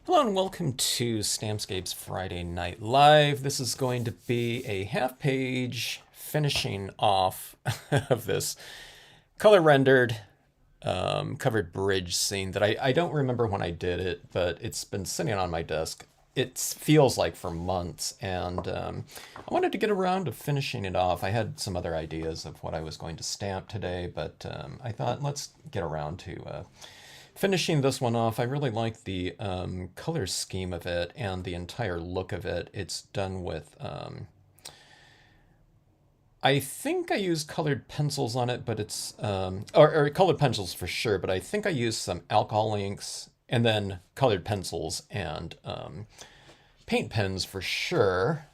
Hello and welcome to Stampscapes Friday Night Live. This is going to be a half-page finishing off of this color-rendered covered bridge scene that I don't remember when I did it, but it's been sitting on my desk. It feels like for months, and I wanted to get around to finishing it off. I had some other ideas of what I was going to stamp today, but I thought let's get around to finishing this one off. I really like the color scheme of it and the entire look of it. It's done with, I think I used colored pencils on it, but it's, or colored pencils for sure, but I think I used some alcohol inks and then colored pencils and paint pens for sure.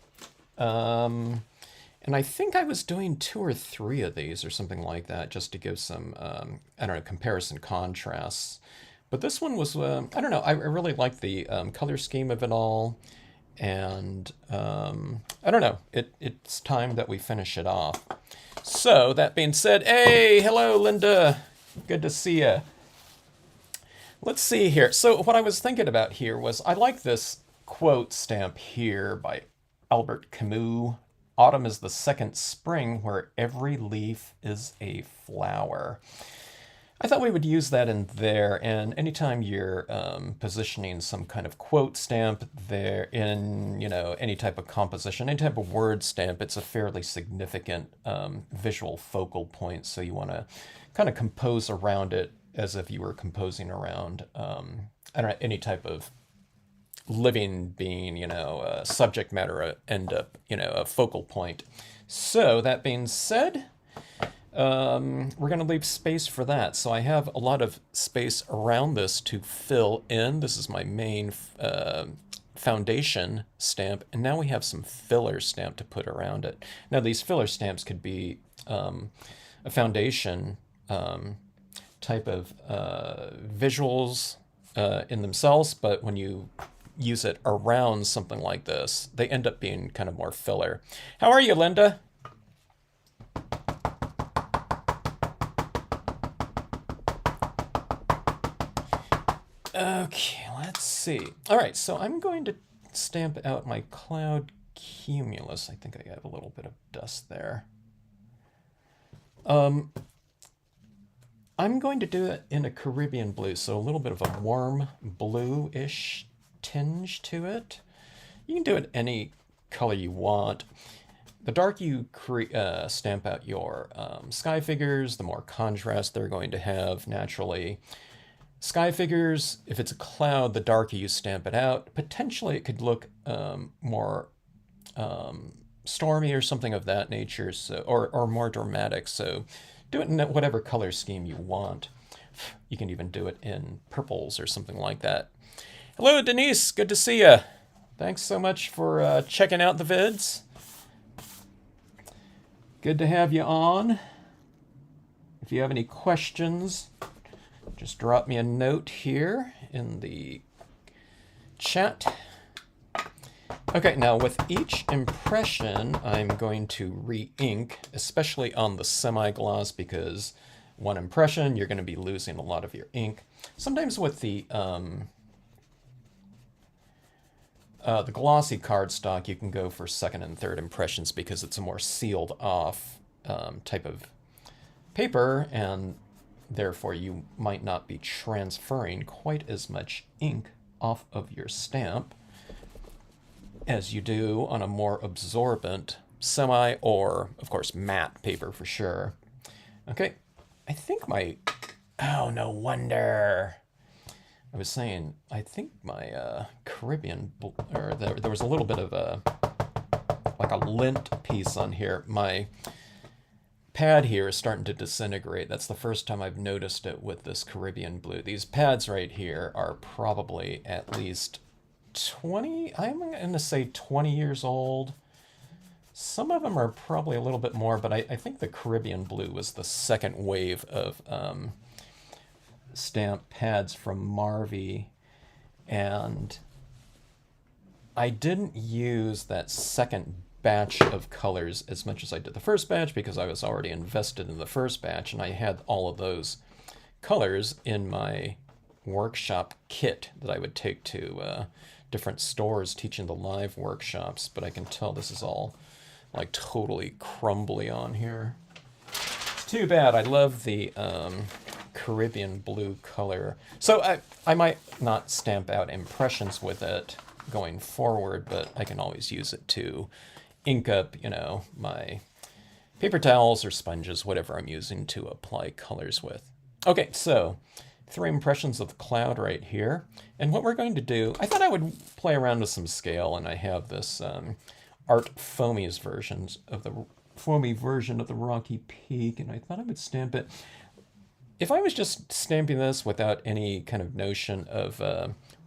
And I think I was doing 2 or 3 of these or something like that just to give some, I don't know, comparison contrasts. But this one was, I don't know, I really like the color scheme of it all. And I don't know, it's time that we finish it off. So that being said, hey, hello, Linda. Good to see you. Let's see here. So what I was thinking about here was I like this quote stamp here by Albert Camus. Autumn is the second spring where every leaf is a flower. I thought we would use that in there, and anytime you're positioning some kind of quote stamp there in, you know, any type of composition, any type of word stamp, it's a fairly significant visual focal point, so you want to kind of compose around it as if you were composing around, I don't know, any type of living being, you know, subject matter end up, you know, a focal point. So that being said, we're going to leave space for that. So I have a lot of space around this to fill in. This is my main foundation stamp, and now we have some filler stamp to put around it. Now these filler stamps could be a foundation type of visuals in themselves, but when you use it around something like this, they end up being kind of more filler. How are you, Linda? Okay, let's see. All right, so I'm going to stamp out my cloud cumulus. I think I have a little bit of dust there. I'm going to do it in a Caribbean blue, so a little bit of a warm blue-ish tinge to it. You can do it any color you want. The darker you stamp out your sky figures, the more contrast they're going to have naturally. Sky figures, if it's a cloud, the darker you stamp it out, potentially it could look more stormy or something of that nature, so or more dramatic. So do it in whatever color scheme you want. You can even do it in purples or something like that. Hello, Denise. Good to see you. Thanks so much for checking out the vids. Good to have you on. If you have any questions, just drop me a note here in the chat. Okay, now with each impression, I'm going to re-ink, especially on the semi-gloss, because one impression, you're going to be losing a lot of your ink. Sometimes with the glossy cardstock, you can go for second and third impressions because it's a more sealed off type of paper, and therefore you might not be transferring quite as much ink off of your stamp as you do on a more absorbent semi or, of course, matte paper for sure. Okay, I think my, oh, no wonder. I was saying, I think my Caribbean, or there was a little bit of a, like a lint piece on here. My pad here is starting to disintegrate. That's the first time I've noticed it with this Caribbean blue. These pads right here are probably at least 20, I'm going to say 20 years old. Some of them are probably a little bit more, but I think the Caribbean blue was the second wave of stamp pads from Marvy, and I didn't use that second batch of colors as much as I did the first batch because I was already invested in the first batch, and I had all of those colors in my workshop kit that I would take to different stores teaching the live workshops, but I can tell this is all like totally crumbly on here. It's too bad. I love the Caribbean blue color. So I might not stamp out impressions with it going forward, but I can always use it to ink up, you know, my paper towels or sponges, whatever I'm using to apply colors with. Okay, so 3 impressions of the cloud right here. And what we're going to do, I thought I would play around with some scale, and I have this Art Foamy's versions of the foamy version of the Rocky Peak, and I thought I would stamp it. If I was just stamping this without any kind of notion of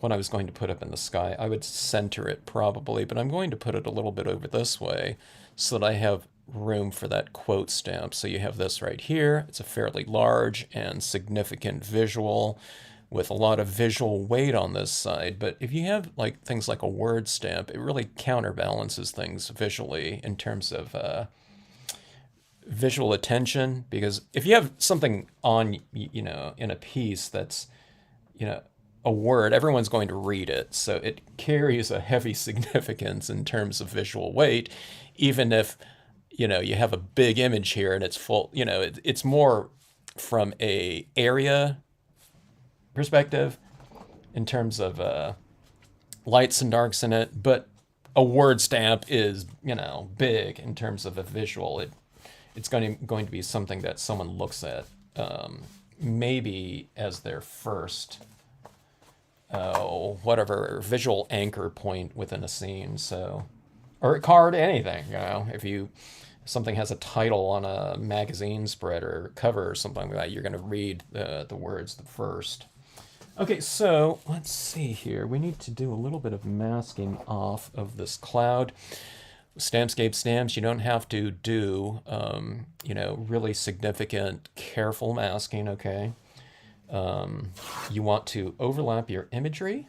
what I was going to put up in the sky, I would center it probably, but I'm going to put it a little bit over this way so that I have room for that quote stamp. So you have this right here. It's a fairly large and significant visual with a lot of visual weight on this side. But if you have like things like a word stamp, it really counterbalances things visually in terms of visual attention, because if you have something on, you know, in a piece that's, you know, a word, everyone's going to read it. So it carries a heavy significance in terms of visual weight, even if, you know, you have a big image here and it's full, you know, it's more from a area perspective in terms of lights and darks in it, but a word stamp is, you know, big in terms of a visual. It's going to be something that someone looks at maybe as their first whatever visual anchor point within a scene. So, or a card, anything, you know, if something has a title on a magazine spread or cover or something like that, you're going to read the words the first. Okay, so let's see here. We need to do a little bit of masking off of this cloud. Stampscape stamps, you don't have to do, you know, really significant, careful masking, okay? You want to overlap your imagery,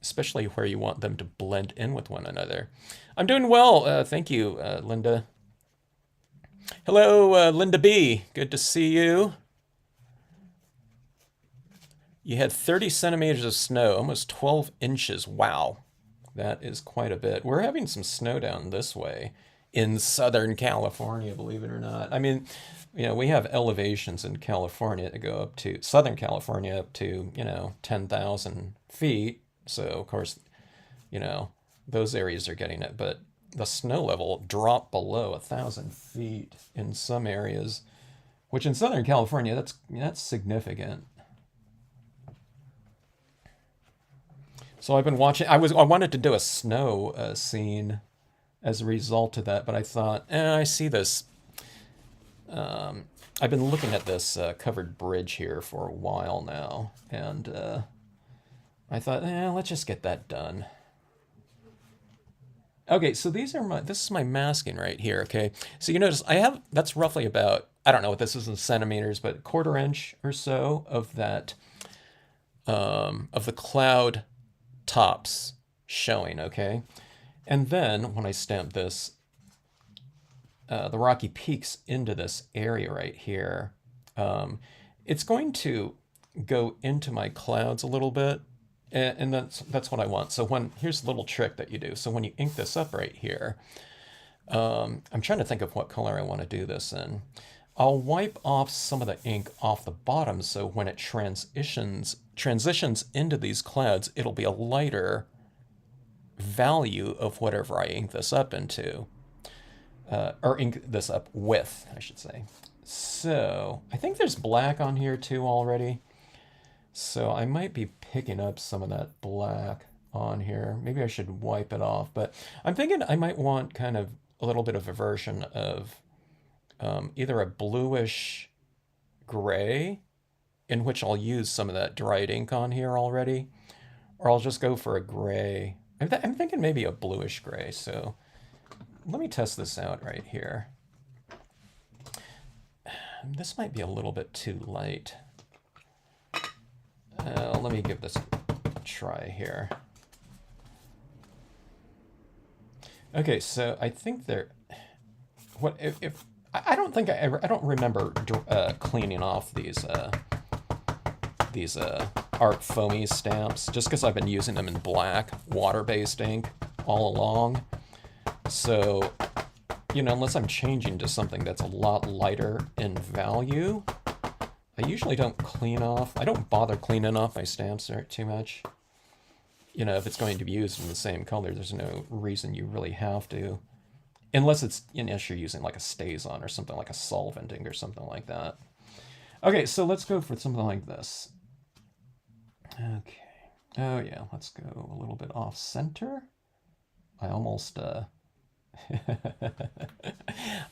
especially where you want them to blend in with one another. I'm doing well, thank you, Linda. Hello, Linda B. Good to see you. You had 30 centimeters of snow, almost 12 inches. Wow. That is quite a bit. We're having some snow down this way in Southern California, believe it or not. I mean, you know, we have elevations in California that go up to, Southern California, up to, you know, 10,000 feet. So, of course, you know, those areas are getting it. But the snow level dropped below 1,000 feet in some areas, which in Southern California, that's significant. So I've been watching. I wanted to do a snow scene as a result of that, but I thought, I see this. I've been looking at this covered bridge here for a while now, and I thought, let's just get that done. Okay, so this is my masking right here. Okay, so you notice that's roughly about, I don't know what this is in centimeters, but 1/4 inch or so of that of the cloud tops showing, okay? And then when I stamp this, the Rocky Peaks into this area right here, it's going to go into my clouds a little bit, and that's what I want. So here's a little trick that you do. So when you ink this up right here, I'm trying to think of what color I want to do this in. I'll wipe off some of the ink off the bottom, so when it transitions into these clouds, it'll be a lighter value of whatever I ink this up into, or ink this up with, I should say. So I think there's black on here too already, so I might be picking up some of that black on here. Maybe I should wipe it off, but I'm thinking I might want kind of a little bit of a version of either a bluish gray, in which I'll use some of that dried ink on here already, or I'll just go for a gray. I'm thinking maybe a bluish gray, so let me test this out right here. This might be a little bit too light. Let me give this a try here. Okay, so I think I don't think I don't remember cleaning off these art foamy stamps, just because I've been using them in black water-based ink all along. So, you know, unless I'm changing to something that's a lot lighter in value, I usually don't clean off. I don't bother cleaning off my stamps too much. You know, if it's going to be used in the same color, there's no reason you really have to. Unless it's, unless you're using like a StazOn or something like a solvent ink or something like that. Okay, so let's go for something like this. Okay. Oh yeah, let's go a little bit off center. I almost I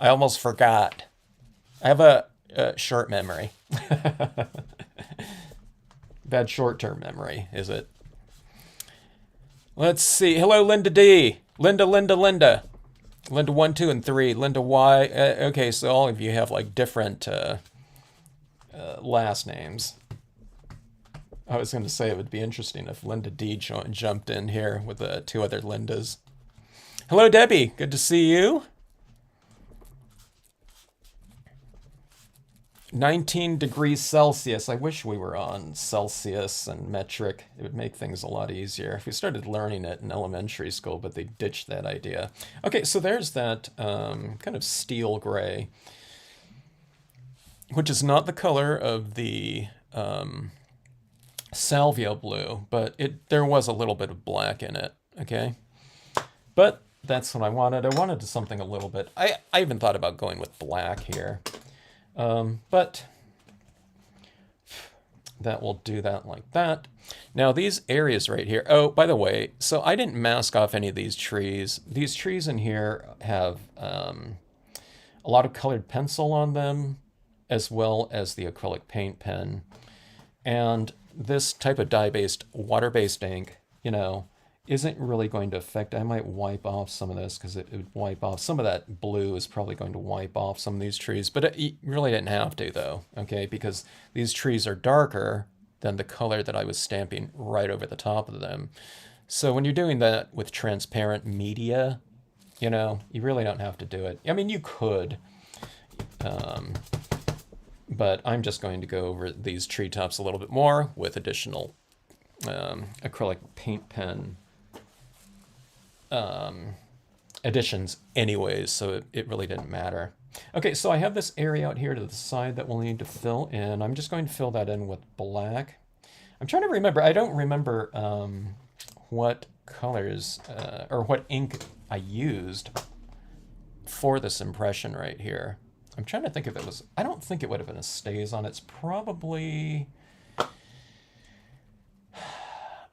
almost forgot. I have a short memory. Bad short-term memory, is it? Let's see. Hello, Linda D. Linda. Linda 1, 2, and 3. Linda Y. Okay, so all of you have like different last names. I was going to say it would be interesting if Linda D jumped in here with 2 other Lindas. Hello, Debbie. Good to see you. 19 degrees Celsius. I wish we were on Celsius and metric. It would make things a lot easier. If we started learning it in elementary school, but they ditched that idea. Okay, so there's that kind of steel gray, which is not the color of the salvia blue, but there was a little bit of black in it, okay? But that's what I wanted. I wanted something a little bit... I even thought about going with black here. But that will do that like that. Now these areas right here, oh, by the way, so I didn't mask off any of these trees. These trees in here have a lot of colored pencil on them, as well as the acrylic paint pen. And this type of dye-based, water-based ink, you know, isn't really going to affect. I might wipe off some of this because it would wipe off. Some of that blue is probably going to wipe off some of these trees, but it really didn't have to though, okay? Because these trees are darker than the color that I was stamping right over the top of them. So when you're doing that with transparent media, you know, you really don't have to do it. I mean, you could, but I'm just going to go over these treetops a little bit more with additional acrylic paint pen additions anyways, so it really didn't matter. Okay, so I have this area out here to the side that we'll need to fill in. I'm just going to fill that in with black. I'm trying to remember. I don't remember what colors or what ink I used for this impression right here. I'm trying to think if it was... I don't think it would have been a StazOn. It's probably...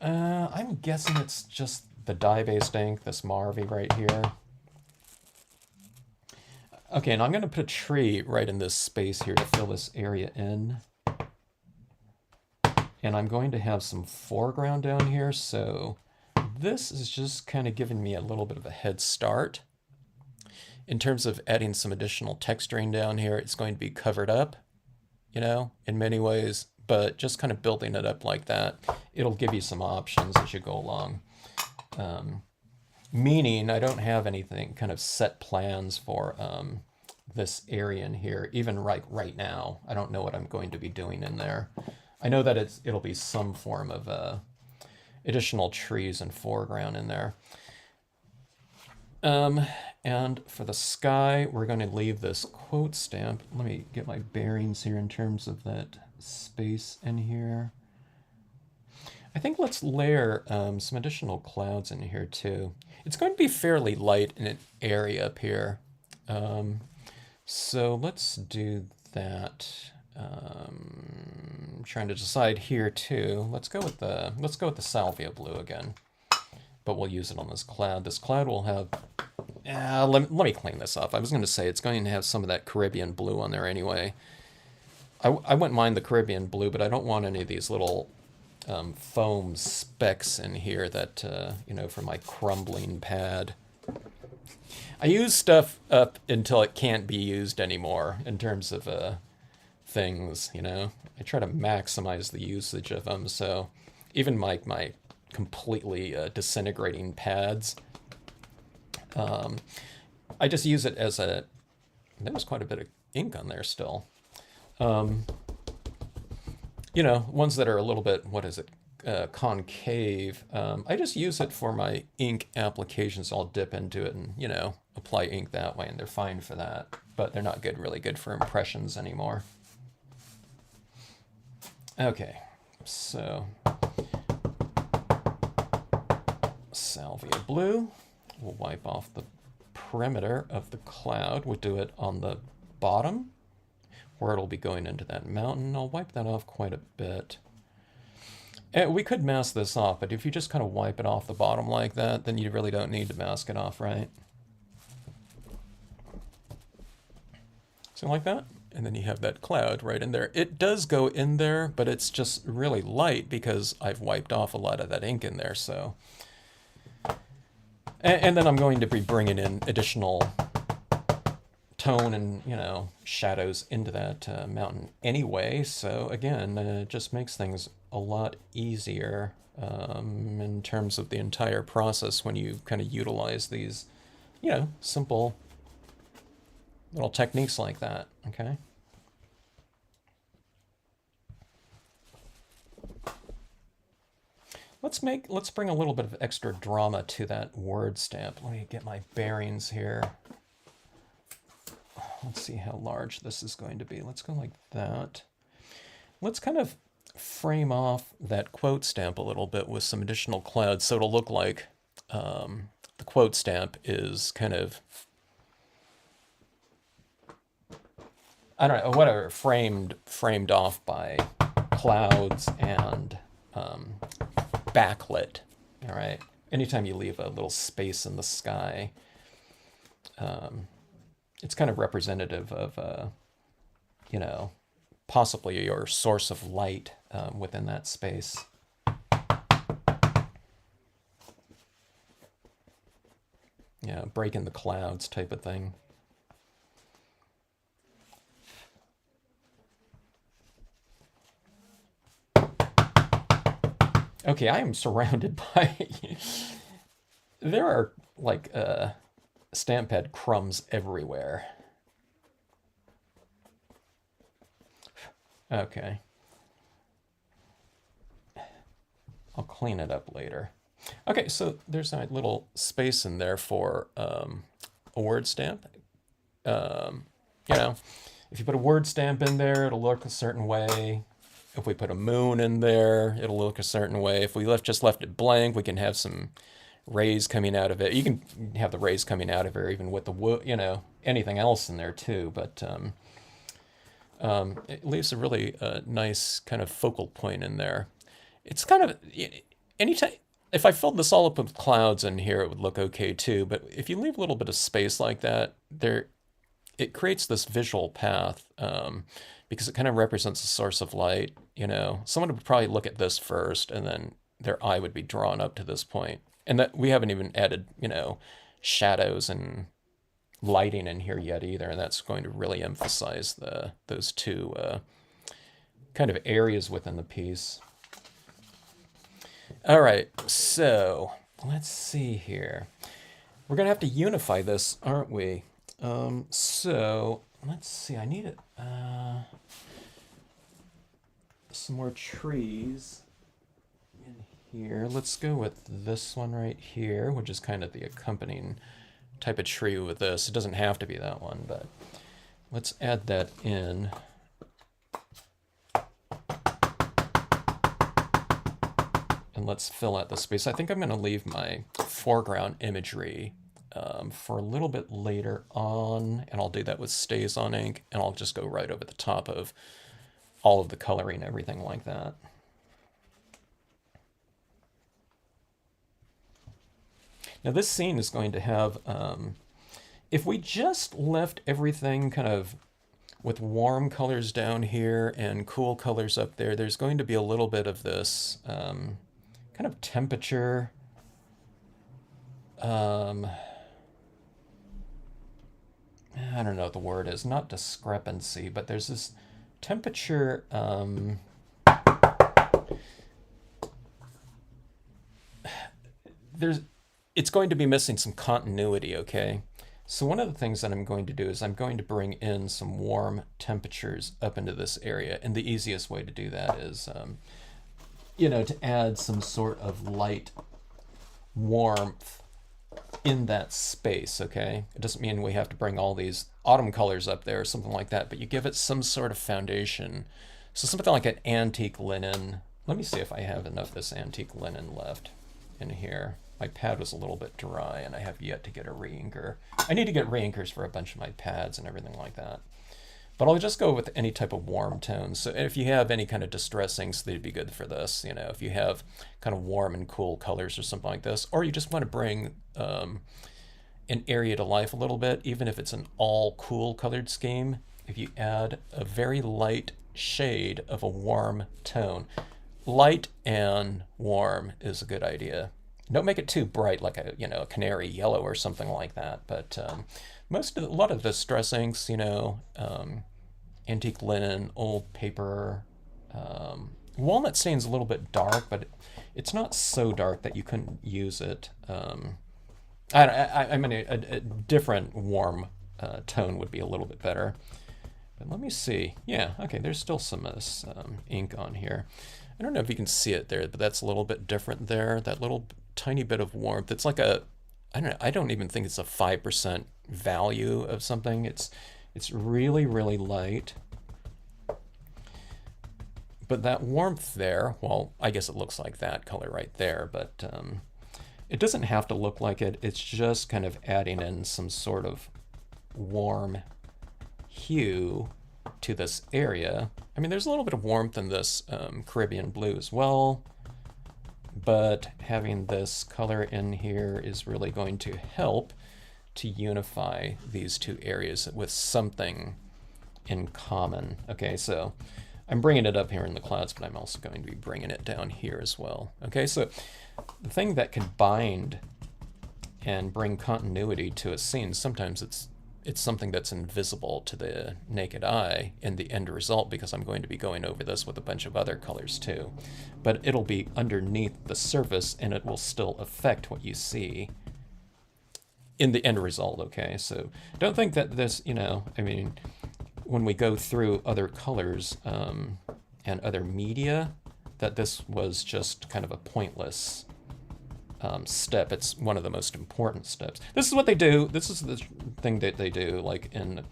I'm guessing it's just the dye-based ink, this Marvy right here. Okay, and I'm going to put a tree right in this space here to fill this area in. And I'm going to have some foreground down here, so this is just kind of giving me a little bit of a head start. In terms of adding some additional texturing down here, it's going to be covered up, you know, in many ways, but just kind of building it up like that, it'll give you some options as you go along. Meaning I don't have anything kind of set plans for this area in here, even right now. I don't know what I'm going to be doing in there. I know that it'll be some form of additional trees and foreground in there. And for the sky, we're going to leave this quote stamp. Let me get my bearings here in terms of that space in here. I think let's layer some additional clouds in here too. It's going to be fairly light in an area up here. So let's do that. I'm trying to decide here too. Let's go with the salvia blue again. But we'll use it on this cloud. This cloud will have... let me clean this up. I was going to say it's going to have some of that Caribbean blue on there anyway. I wouldn't mind the Caribbean blue, but I don't want any of these little foam specks in here that, you know, for my crumbling pad. I use stuff up until it can't be used anymore in terms of things, you know. I try to maximize the usage of them, so even my completely disintegrating pads, I just use it as a... There was quite a bit of ink on there still. you know, ones that are a little bit, what is it, concave. I just use it for my ink applications. I'll dip into it and, you know, apply ink that way, and they're fine for that. But they're not good, really good for impressions anymore. Okay, so salvia blue. We'll wipe off the perimeter of the cloud. We'll do it on the bottom where it'll be going into that mountain. I'll wipe that off quite a bit. And we could mask this off, but if you just kind of wipe it off the bottom like that, then you really don't need to mask it off, right? So like that, and then you have that cloud right in there. It does go in there, but it's just really light because I've wiped off a lot of that ink in there, so. And then I'm going to be bringing in additional tone and, you know, shadows into that mountain anyway. So again, it just makes things a lot easier in terms of the entire process when you kind of utilize these, you know, simple little techniques like that, okay? Let's bring a little bit of extra drama to that word stamp. Let me get my bearings here. Let's see how large this is going to be. Let's go like that. Let's kind of frame off that quote stamp a little bit with some additional clouds so it'll look like the quote stamp is kind of, I don't know, whatever, framed off by clouds and backlit. All right. Anytime you leave a little space in the sky, it's kind of representative of, you know, possibly your source of light within that space. Yeah, break in the clouds type of thing. Okay, I am surrounded by... there are, like, stamp pad crumbs everywhere. Okay. I'll clean it up later. Okay, so there's a little space in there for a word stamp. You know, if you put a word stamp in there, it'll look a certain way. If we put a moon in there, it'll look a certain way. If we just left it blank, we can have some rays coming out of it. You can have the rays coming out of it even with the wood, you know, anything else in there too. But it leaves a really nice kind of focal point in there. It's kind of, anytime, if I filled this all up with clouds in here, it would look okay too. But if you leave a little bit of space like that, it creates this visual path because it kind of represents a source of light. You know, someone would probably look at this first, and then their eye would be drawn up to this point. And that we haven't even added, you know, shadows and lighting in here yet either, and that's going to really emphasize those two kind of areas within the piece. All right, so let's see here. We're gonna have to unify this, aren't we? So let's see. I need it. Some more trees in here. Let's go with this one right here, which is kind of the accompanying type of tree with this. It doesn't have to be that one, but let's add that in. And let's fill out the space. I think I'm going to leave my foreground imagery for a little bit later on, and I'll do that with Stays on Ink, and I'll just go right over the top of all of the coloring, everything like that. Now this scene is going to have, if we just left everything kind of with warm colors down here and cool colors up there, there's going to be a little bit of this kind of temperature. I don't know what the word is, not discrepancy, but there's this temperature, it's going to be missing some continuity, okay? So one of the things that I'm going to do is I'm going to bring in some warm temperatures up into this area. And the easiest way to do that is, to add some sort of light warmth in that space, okay? It doesn't mean we have to bring all these autumn colors up there or something like that, but you give it some sort of foundation. So something like an antique linen. Let me see if I have enough of this antique linen left in here. My pad was a little bit dry and I have yet to get a re-inker. I need to get re-inkers for a bunch of my pads and everything like that. But I'll just go with any type of warm tones. So if you have any kind of distress inks, they'd be good for this. If you have kind of warm and cool colors or something like this, or you just want to bring an area to life a little bit, even if it's an all cool colored scheme, if you add a very light shade of a warm tone. Light and warm is a good idea. Don't make it too bright, like a canary yellow or something like that. But a lot of the distress inks, antique linen, old paper, walnut stain's a little bit dark, but it's not so dark that you couldn't use it. I mean, a different warm tone would be a little bit better. But let me see. Yeah, okay, there's still some of this ink on here. I don't know if you can see it there, but that's a little bit different there. That little tiny bit of warmth. It's like I don't even think it's a 5% value of something. It's really, really light. But that warmth there, well, I guess it looks like that color right there, but it doesn't have to look like it. It's just kind of adding in some sort of warm hue to this area. I mean, there's a little bit of warmth in this Caribbean blue as well, but having this color in here is really going to help to unify these two areas with something in common. Okay, so I'm bringing it up here in the clouds, but I'm also going to be bringing it down here as well. Okay, so the thing that can bind and bring continuity to a scene, sometimes it's something that's invisible to the naked eye in the end result, because I'm going to be going over this with a bunch of other colors too. But it'll be underneath the surface and it will still affect what you see in the end result, okay? So don't think that this, I mean, when we go through other colors and other media, that this was just kind of a pointless step. It's one of the most important steps. This is what they do. This is the thing that they do, like in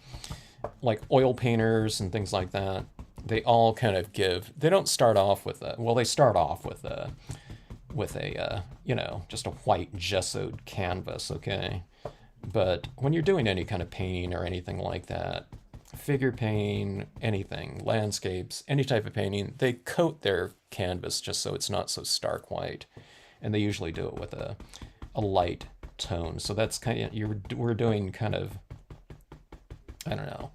oil painters and things like that. They all kind of they don't start off with they start off with a just a white gessoed canvas, okay? But when you're doing any kind of painting or anything like that, figure painting, anything, landscapes, any type of painting, they coat their canvas just so it's not so stark white. And they usually do it with a light tone. So that's kind of, we're doing kind of, I don't know,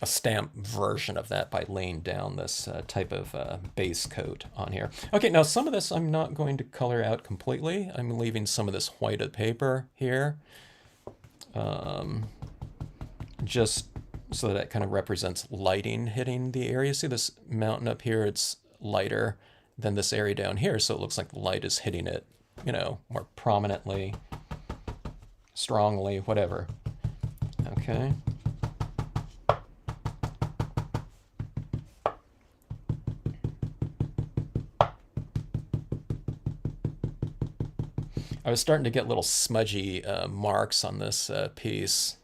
a stamp version of that by laying down this type of base coat on here. Okay, now some of this I'm not going to color out completely. I'm leaving some of this white of paper here, just so that it kind of represents lighting hitting the area. See this mountain up here, it's lighter than this area down here, so it looks like the light is hitting it, more prominently, strongly, whatever. Okay. I was starting to get little smudgy marks on this piece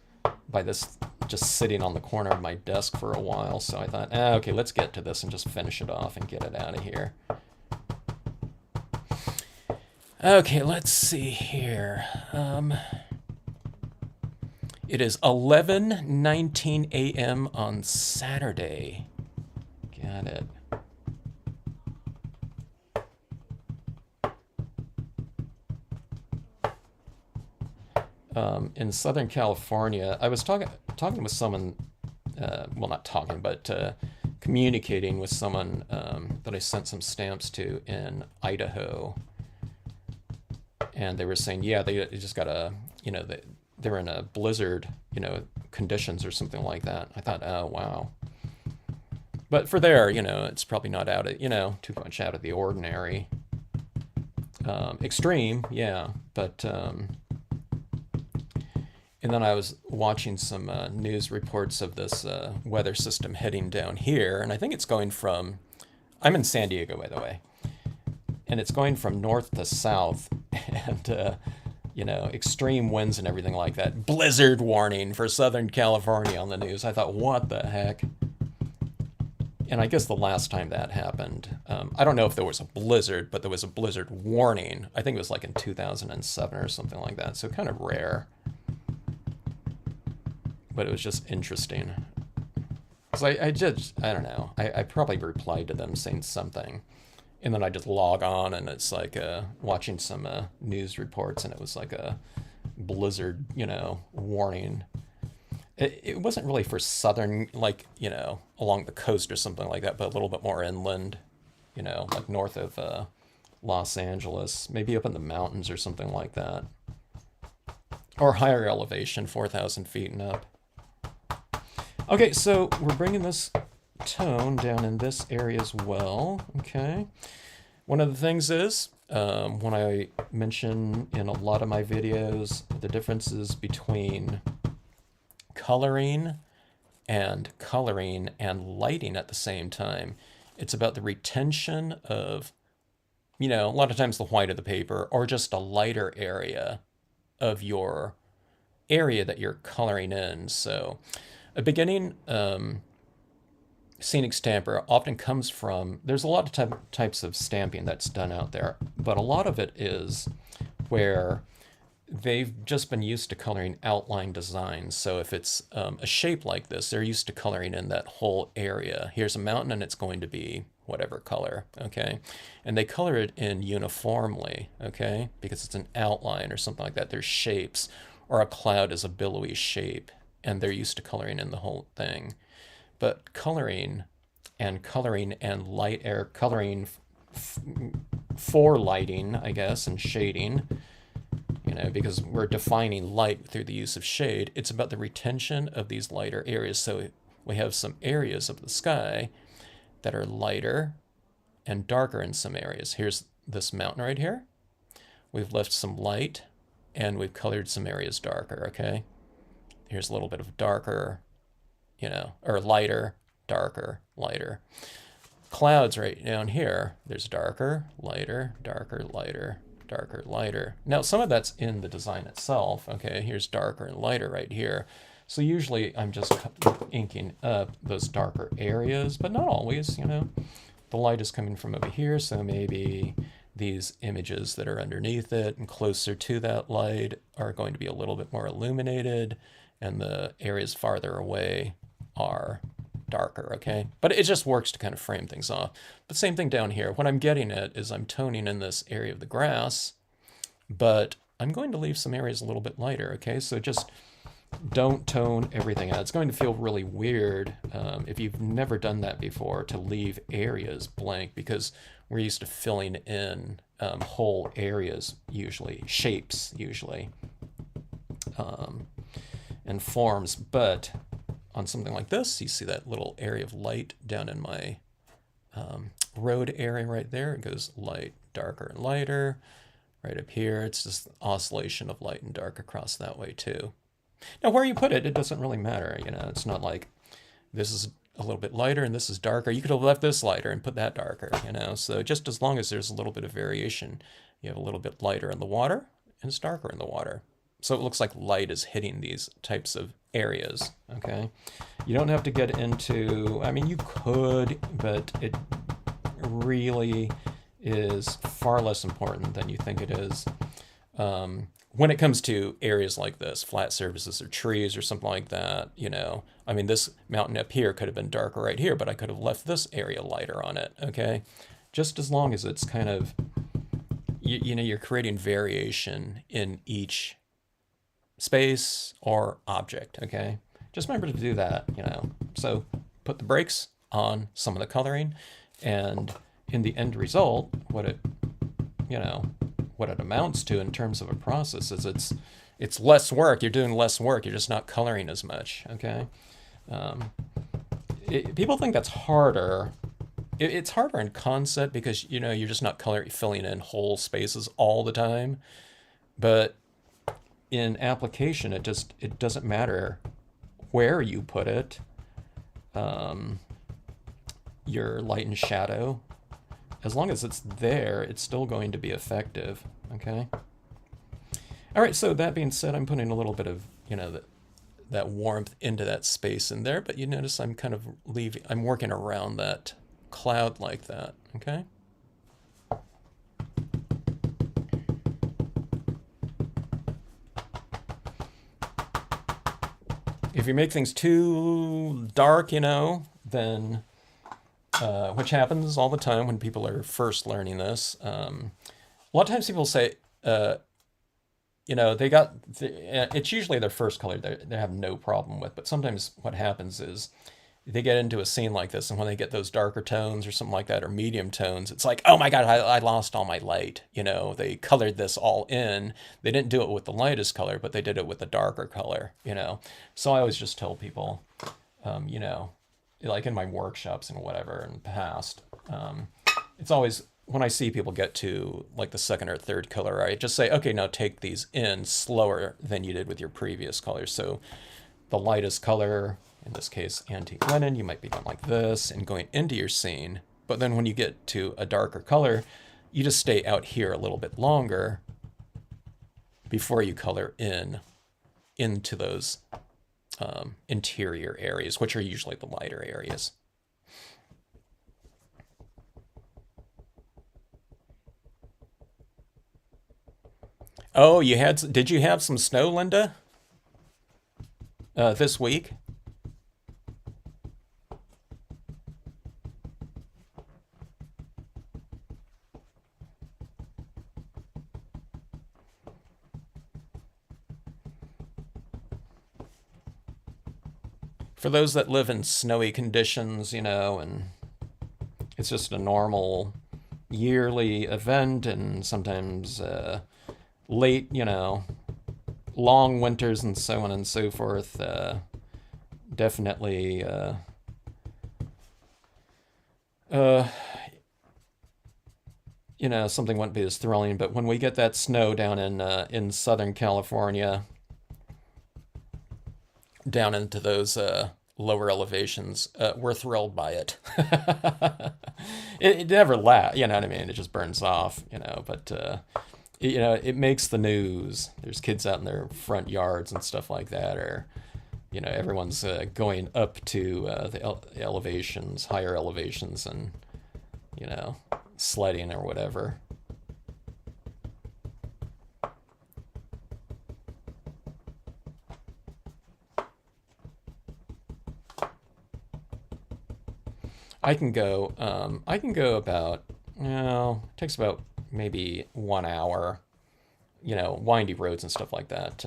by this just sitting on the corner of my desk for a while, so I thought, okay, let's get to this and just finish it off and get it out of here. Okay, let's see here. It is 11:19 a.m. on Saturday. Got it. In Southern California, I was talking with someone, well, not talking, but communicating with someone that I sent some stamps to in Idaho. And they were saying, yeah, they just got they're in a blizzard, conditions or something like that. I thought, oh, wow. But for there, it's probably not out of, too much out of the ordinary. Extreme, yeah, but And then I was watching some news reports of this weather system heading down here, and I think it's going from, I'm in San Diego, by the way, and it's going from north to south, and extreme winds and everything like that. Blizzard warning for Southern California on the news. I thought, what the heck? And I guess the last time that happened, I don't know if there was a blizzard, but there was a blizzard warning. I think it was like in 2007 or something like that. So kind of rare. But it was just interesting. Because I don't know. I probably replied to them saying something. And then I just log on and it's like watching some news reports and it was like a blizzard, warning. It wasn't really for southern, like, along the coast or something like that, but a little bit more inland, like north of Los Angeles, maybe up in the mountains or something like that. Or higher elevation, 4,000 feet and up. Okay, so we're bringing this tone down in this area as well, okay? One of the things is, when I mention in a lot of my videos, the differences between coloring and lighting at the same time. It's about the retention of, a lot of times the white of the paper or just a lighter area of your area that you're coloring in. So a beginning scenic stamper often comes from, there's a lot of types of stamping that's done out there, but a lot of it is where they've just been used to coloring outline designs. So if it's a shape like this, they're used to coloring in that whole area. Here's a mountain and it's going to be whatever color, okay? And they color it in uniformly, okay? Because it's an outline or something like that. There's shapes, or a cloud is a billowy shape, and they're used to coloring in the whole thing. But coloring and light air, coloring for lighting, I guess, and shading, because we're defining light through the use of shade, it's about the retention of these lighter areas. So we have some areas of the sky that are lighter and darker in some areas. Here's this mountain right here. We've left some light and we've colored some areas darker, okay? Here's a little bit of darker, or lighter, darker, lighter. Clouds right down here, there's darker, lighter, darker, lighter, darker, lighter. Now, some of that's in the design itself, okay? Here's darker and lighter right here. So usually I'm just inking up those darker areas, but not always, The light is coming from over here, so maybe these images that are underneath it and closer to that light are going to be a little bit more illuminated, and the areas farther away are darker, okay? But it just works to kind of frame things off. But same thing down here. What I'm getting at is I'm toning in this area of the grass, but I'm going to leave some areas a little bit lighter, okay? So just don't tone everything out. It's going to feel really weird if you've never done that before, to leave areas blank, because we're used to filling in whole areas, usually, shapes, usually, and forms. But on something like this, you see that little area of light down in my road area right there. It goes light, darker, and lighter. Right up here, it's just oscillation of light and dark across that way too. Now, where you put it, it doesn't really matter. It's not like this is a little bit lighter and this is darker. You could have left this lighter and put that darker, So just as long as there's a little bit of variation, you have a little bit lighter in the water and it's darker in the water. So it looks like light is hitting these types of areas, okay? You don't have to get into, you could, but it really is far less important than you think it is. When it comes to areas like this, flat surfaces or trees or something like that, this mountain up here could have been darker right here, but I could have left this area lighter on it, okay? Just as long as it's kind of, you're creating variation in each space or object, okay? Just remember to do that, So put the brakes on some of the coloring, and in the end result, what it amounts to in terms of a process is it's less work. You're doing less work. You're just not coloring as much, okay? People think that's harder. It's harder in concept because, you're just not filling in whole spaces all the time. But in application, it doesn't matter where you put it, your light and shadow. As long as it's there, it's still going to be effective, okay? All right, so that being said, I'm putting a little bit of, that warmth into that space in there, but you notice I'm kind of I'm working around that cloud like that, okay? If you make things too dark, then, which happens all the time when people are first learning this, a lot of times people say, it's usually their first color they have no problem with, but sometimes what happens is they get into a scene like this, and when they get those darker tones or something like that, or medium tones, it's like, oh my God, I lost all my light. They colored this all in. They didn't do it with the lightest color, but they did it with the darker color, So I always just tell people, like in my workshops and whatever in the past, it's always, when I see people get to like the second or third color, I just say, okay, now take these in slower than you did with your previous colors. So the lightest color, in this case, antique linen, you might be going like this and going into your scene. But then when you get to a darker color, you just stay out here a little bit longer before you color into those interior areas, which are usually the lighter areas. Oh, did you have some snow, Linda, this week? For those that live in snowy conditions, and it's just a normal yearly event, and sometimes late, long winters and so on and so forth, definitely something wouldn't be as thrilling. But when we get that snow down in Southern California, down into those lower elevations, we're thrilled by it. it never lasts, you know what I mean? It just burns off, but it makes the news. There's kids out in their front yards and stuff like that, or everyone's going up to the elevations, higher elevations, and sledding or whatever. I can go about, it takes about maybe 1 hour, windy roads and stuff like that,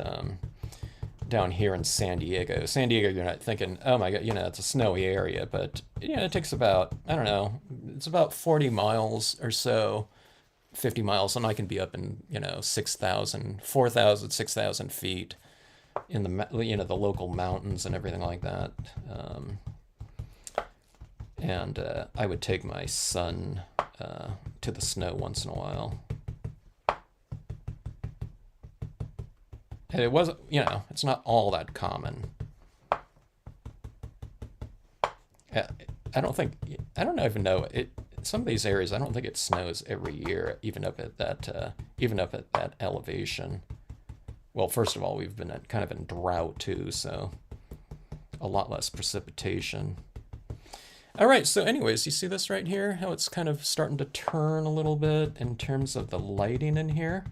down here in San Diego. San Diego, you're not thinking, oh my God, it's a snowy area, but it takes about, I don't know, it's about 40 miles or so, 50 miles, and I can be up in, 6,000, 4,000, 6,000 feet in the local mountains and everything like that. And I would take my son to the snow once in a while. And it wasn't, it's not all that common. I don't even know it. Some of these areas, I don't think it snows every year, even up at that elevation. Well, first of all, we've been kind of in drought too, so a lot less precipitation. All right, so anyways, you see this right here? How it's kind of starting to turn a little bit in terms of the lighting in here?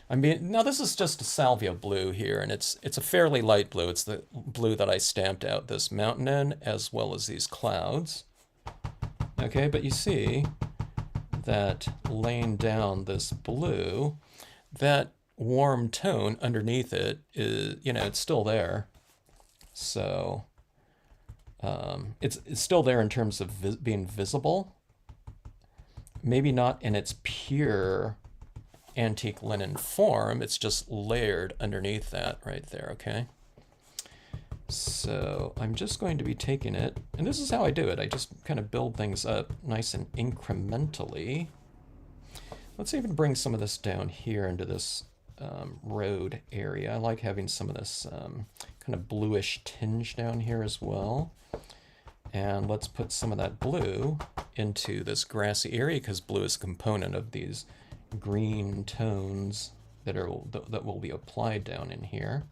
Now this is just a salvia blue here, and it's a fairly light blue. It's the blue that I stamped out this mountain in, as well as these clouds. Okay, but you see that laying down this blue, that warm tone underneath it is, it's still there. So it's still there in terms of being visible. Maybe not in its pure antique linen form, it's just layered underneath that right there, okay? So I'm just going to be taking it, and this is how I do it. I just kind of build things up nice and incrementally. Let's even bring some of this down here into this road area. I like having some of this kind of bluish tinge down here as well. And let's put some of that blue into this grassy area because blue is a component of these green tones that will be applied down in here.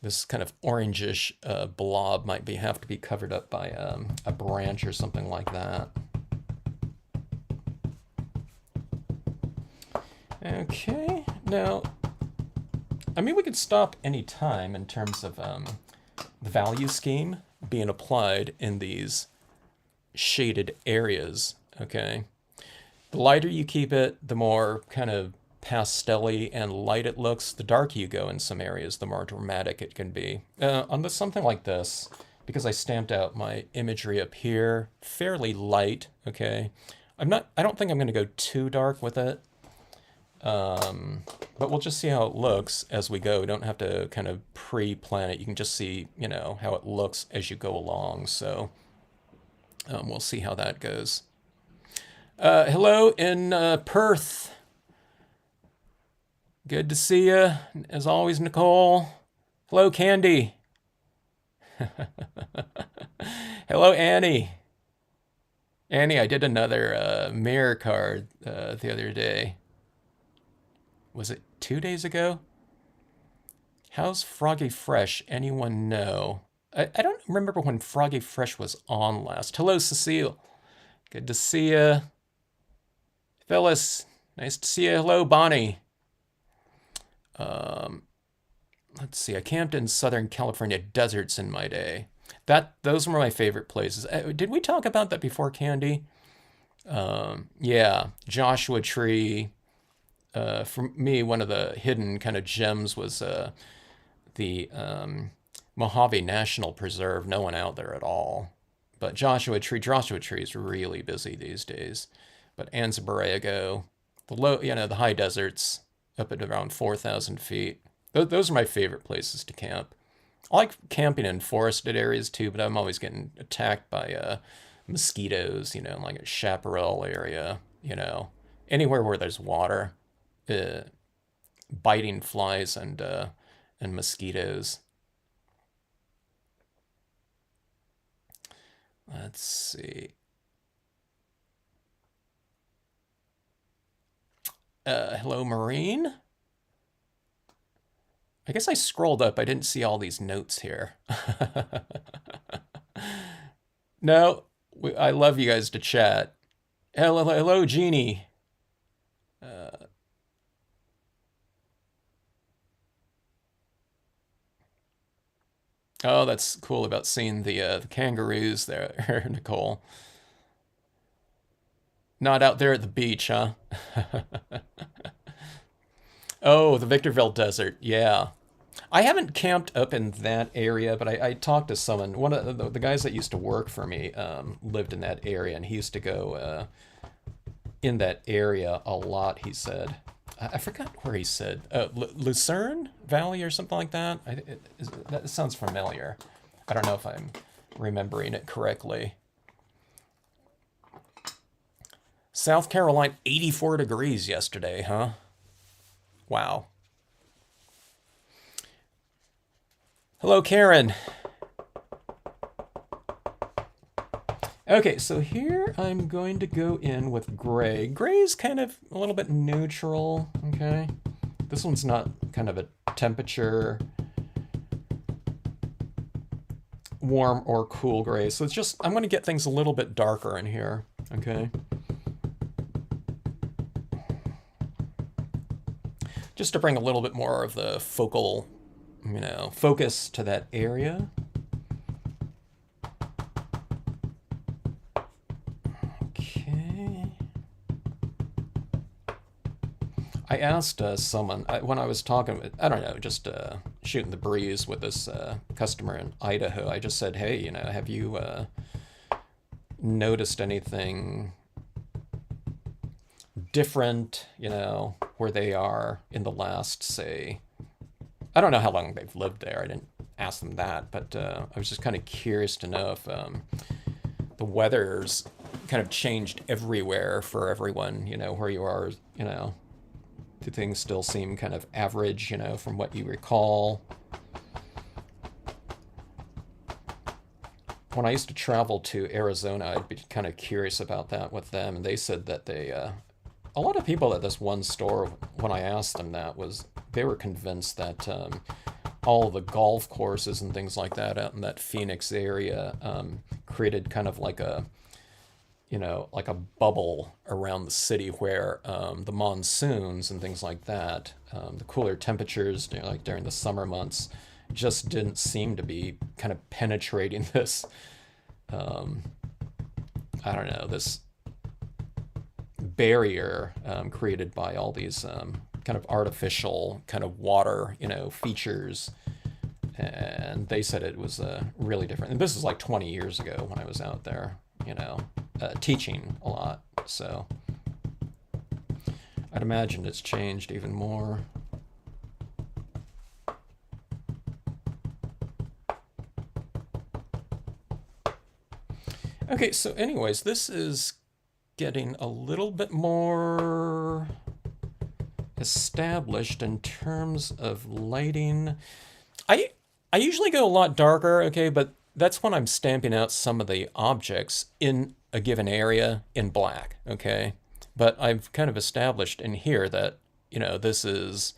This kind of orangish blob might have to be covered up by a branch or something like that. Okay, now, I mean, we could stop any time in terms of the value scheme being applied in these shaded areas, okay? The lighter you keep it, the more kind of pastel-y and light it looks. The darker you go in some areas, the more dramatic it can be. On something like this, because I stamped out my imagery up here, fairly light, okay? I don't think I'm going to go too dark with it. But we'll just see how it looks as we go. We don't have to kind of pre-plan it. You can just see, you know, how it looks as you go along. So we'll see how that goes. Hello in Perth. Good to see you, as always, Nicole. Hello, Candy. Hello, Annie. Annie, I did another mirror card the other day. Was it 2 days ago? How's Froggy Fresh? Anyone know? I don't remember when Froggy Fresh was on last. Hello, Cecile. Good to see you. Phyllis, nice to see you. Hello, Bonnie. Let's see. I camped in Southern California deserts in my day. Those were my favorite places. Did we talk about that before, Candy? Yeah, Joshua Tree. For me, one of the hidden kind of gems was the Mojave National Preserve. No one out there at all. But Joshua Tree is really busy these days. But Anza Borrego, the high deserts up at around 4,000 feet. Those are my favorite places to camp. I like camping in forested areas too, but I'm always getting attacked by mosquitoes, you know, like a chaparral area, you know, anywhere where there's water, biting flies and mosquitoes. Let's see. Hello, Marine. I guess I scrolled up. I didn't see all these notes here. No, I love you guys to chat. Hello, Jeannie. Oh, that's cool about seeing the kangaroos there, Nicole. Not out there at the beach, huh? Oh, the Victorville Desert. Yeah. I haven't camped up in that area, but I talked to someone. One of the guys that used to work for me lived in that area, and he used to go in that area a lot, he said. I forgot where he said. Lucerne Valley or something like that? That sounds familiar. I don't know if I'm remembering it correctly. South Carolina, 84 degrees yesterday, huh? Wow. Hello, Karen. Okay, so here I'm going to go in with gray. Gray's kind of a little bit neutral, okay? This one's not kind of a temperature warm or cool gray. So it's just, I'm going to get things a little bit darker in here, okay? Just to bring a little bit more of the focal, you know, focus to that area. Okay. I asked someone, when I was talking, I don't know, just shooting the breeze with this customer in Idaho, I just said, hey, you know, have you noticed anything different, you know, where they are in the last, say, I don't know how long they've lived there. I didn't ask them that, but I was just kind of curious to know if the weather's kind of changed everywhere for everyone, where you are, do things still seem kind of average, from what you recall? When I used to travel to Arizona, I'd be kind of curious about that with them, and they said that a lot of people at this one store, when I asked them that, they were convinced that all the golf courses and things like that out in that Phoenix area created kind of like a bubble around the city where the monsoons and things like that, the cooler temperatures, like during the summer months, just didn't seem to be kind of penetrating this, I don't know, this barrier created by all these kind of artificial kind of water, features. And they said it was really different. And this is like 20 years ago when I was out there, teaching a lot. So I'd imagine it's changed even more. Okay, so anyways, this is getting a little bit more established in terms of lighting. I I usually go a lot darker, okay, but that's when I'm stamping out some of the objects in a given area in black, okay? But I've kind of established in here that, this is,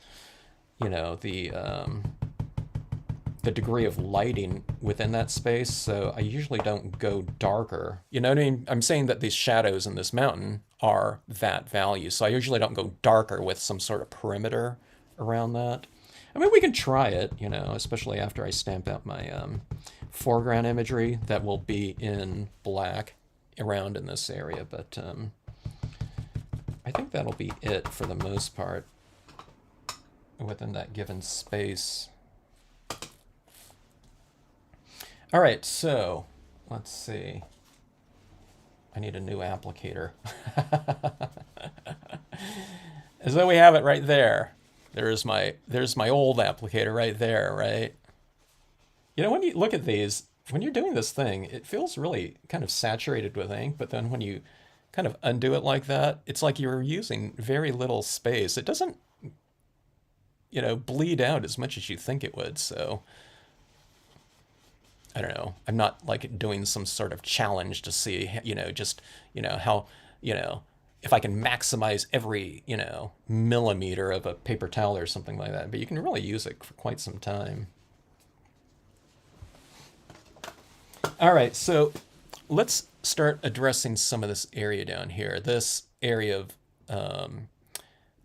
the degree of lighting within that space, so I usually don't go darker. You know what I mean? I'm saying that these shadows in this mountain are that value, so I usually don't go darker with some sort of perimeter around that. I mean, we can try it, especially after I stamp out my foreground imagery that will be in black around in this area, but I think that'll be it for the most part within that given space. All right, so let's see. I need a new applicator. As though we have it right there. There's my old applicator right there, right? When you look at these, when you're doing this thing, it feels really kind of saturated with ink, but then when you kind of undo it like that, it's like you're using very little space. It doesn't, bleed out as much as you think it would, so I don't know. I'm not like doing some sort of challenge to see, how, if I can maximize every, millimeter of a paper towel or something like that. But you can really use it for quite some time. All right, so let's start addressing some of this area down here. This area of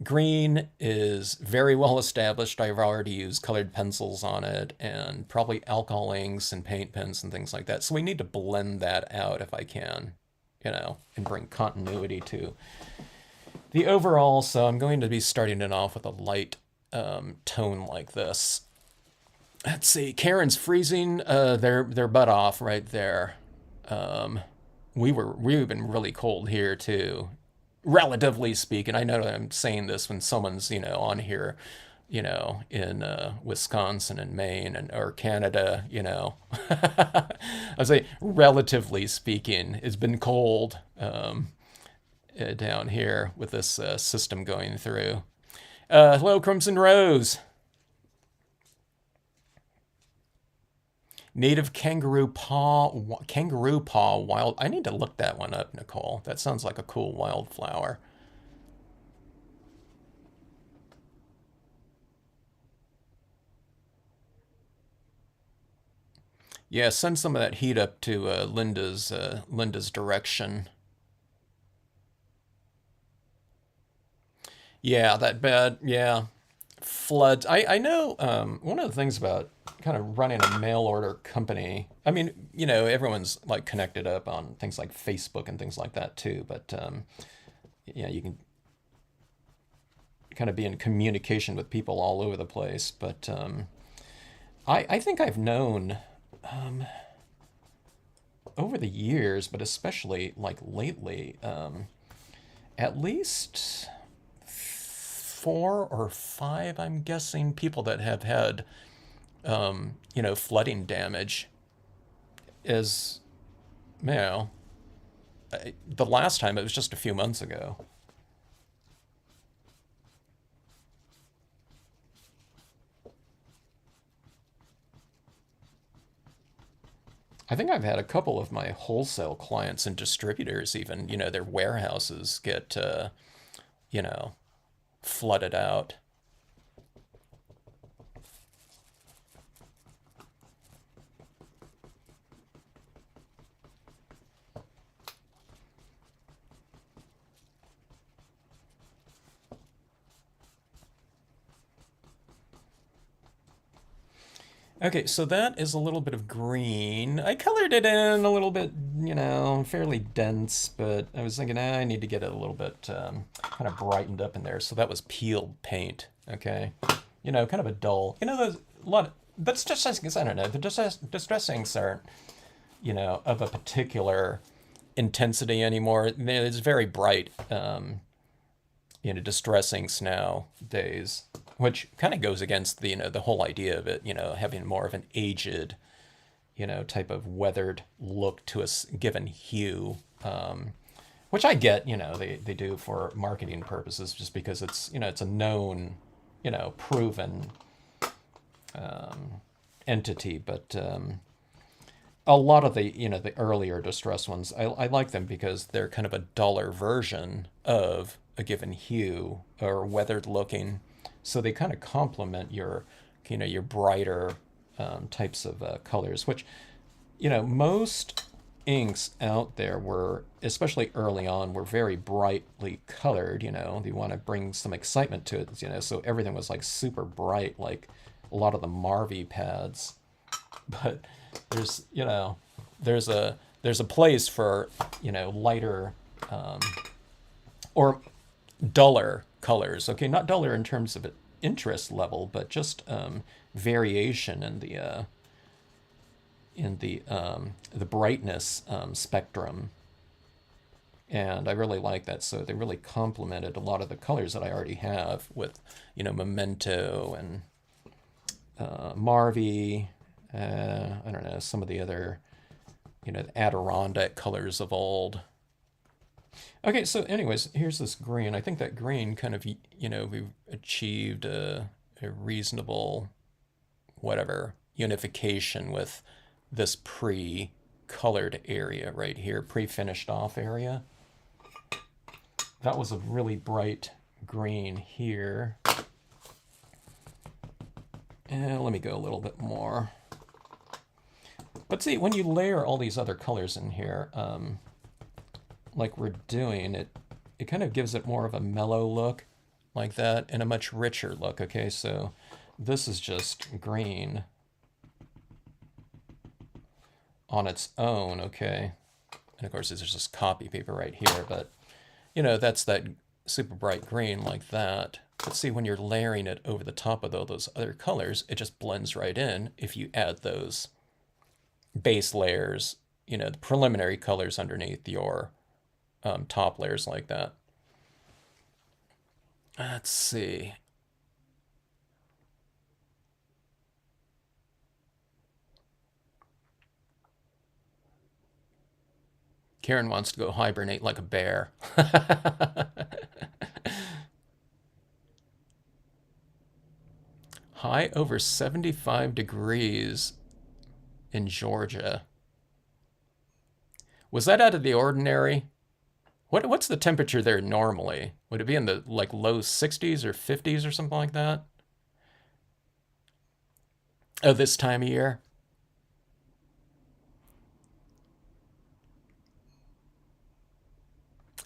green is very well established. I've already used colored pencils on it and probably alcohol inks and paint pens and things like that. So we need to blend that out if I can, and bring continuity to the overall. So I'm going to be starting it off with a light tone like this. Let's see, Karen's freezing their butt off right there. We've been really cold here too, relatively speaking. I know that I'm saying this when someone's on here, in Wisconsin and Maine or Canada. I say relatively speaking, it's been cold down here with this system going through. Hello, Crimson Rose. Native kangaroo paw wild. I need to look that one up, Nicole. That sounds like a cool wildflower. Yeah, send some of that heat up to Linda's direction. Yeah, that bad. Yeah, floods. I know one of the things about kind of running a mail order company. I mean, everyone's like connected up on things like Facebook and things like that too. But yeah, you can kind of be in communication with people all over the place. But I think I've known over the years, but especially like lately, at least 4 or 5, I'm guessing, people that have had, flooding damage. Is, you know, the last time it was just a few months ago. I think I've had a couple of my wholesale clients and distributors, even, their warehouses get, you know, flooded out. Okay, so that is a little bit of green. I colored it in a little bit, fairly dense, but I was thinking, I need to get it a little bit kind of brightened up in there. So that was peeled paint, okay? Kind of a dull, there's a lot of, that's just, I don't know, the distressings aren't, of a particular intensity anymore. It's very bright, distressing nowadays, which kind of goes against the whole idea of it, having more of an aged, type of weathered look to a given hue, which I get, they do for marketing purposes, just because it's a known, proven entity, but a lot of the earlier distress ones, I like them because they're kind of a duller version of a given hue or weathered looking, so they kind of complement your brighter types of colors, which most inks out there were, especially early on, were very brightly colored. They want to bring some excitement to it, so everything was like super bright, like a lot of the Marvy pads. But there's a place for lighter or duller colors. Okay, not duller in terms of interest level, but just variation in the brightness spectrum. And I really like that. So they really complemented a lot of the colors that I already have with Memento and Marvy. I don't know, some of the other the Adirondack colors of old. Okay, so anyways, here's this green. I think that green kind of, we've achieved a reasonable, whatever, unification with this pre-colored area right here, pre-finished off area. That was a really bright green here. And let me go a little bit more. But see, when you layer all these other colors in here, like we're doing, it kind of gives it more of a mellow look like that and a much richer look. Okay, so this is just green on its own, okay? And of course, there's just copy paper right here, but that's that super bright green like that. But see, when you're layering it over the top of all those other colors, it just blends right in if you add those base layers, the preliminary colors underneath your top layers like that. Let's see. Karen wants to go hibernate like a bear. High over 75 degrees in Georgia. Was that out of the ordinary? What's the temperature there normally? Would it be in the like low 60s or 50s or something like that? Oh, this time of year?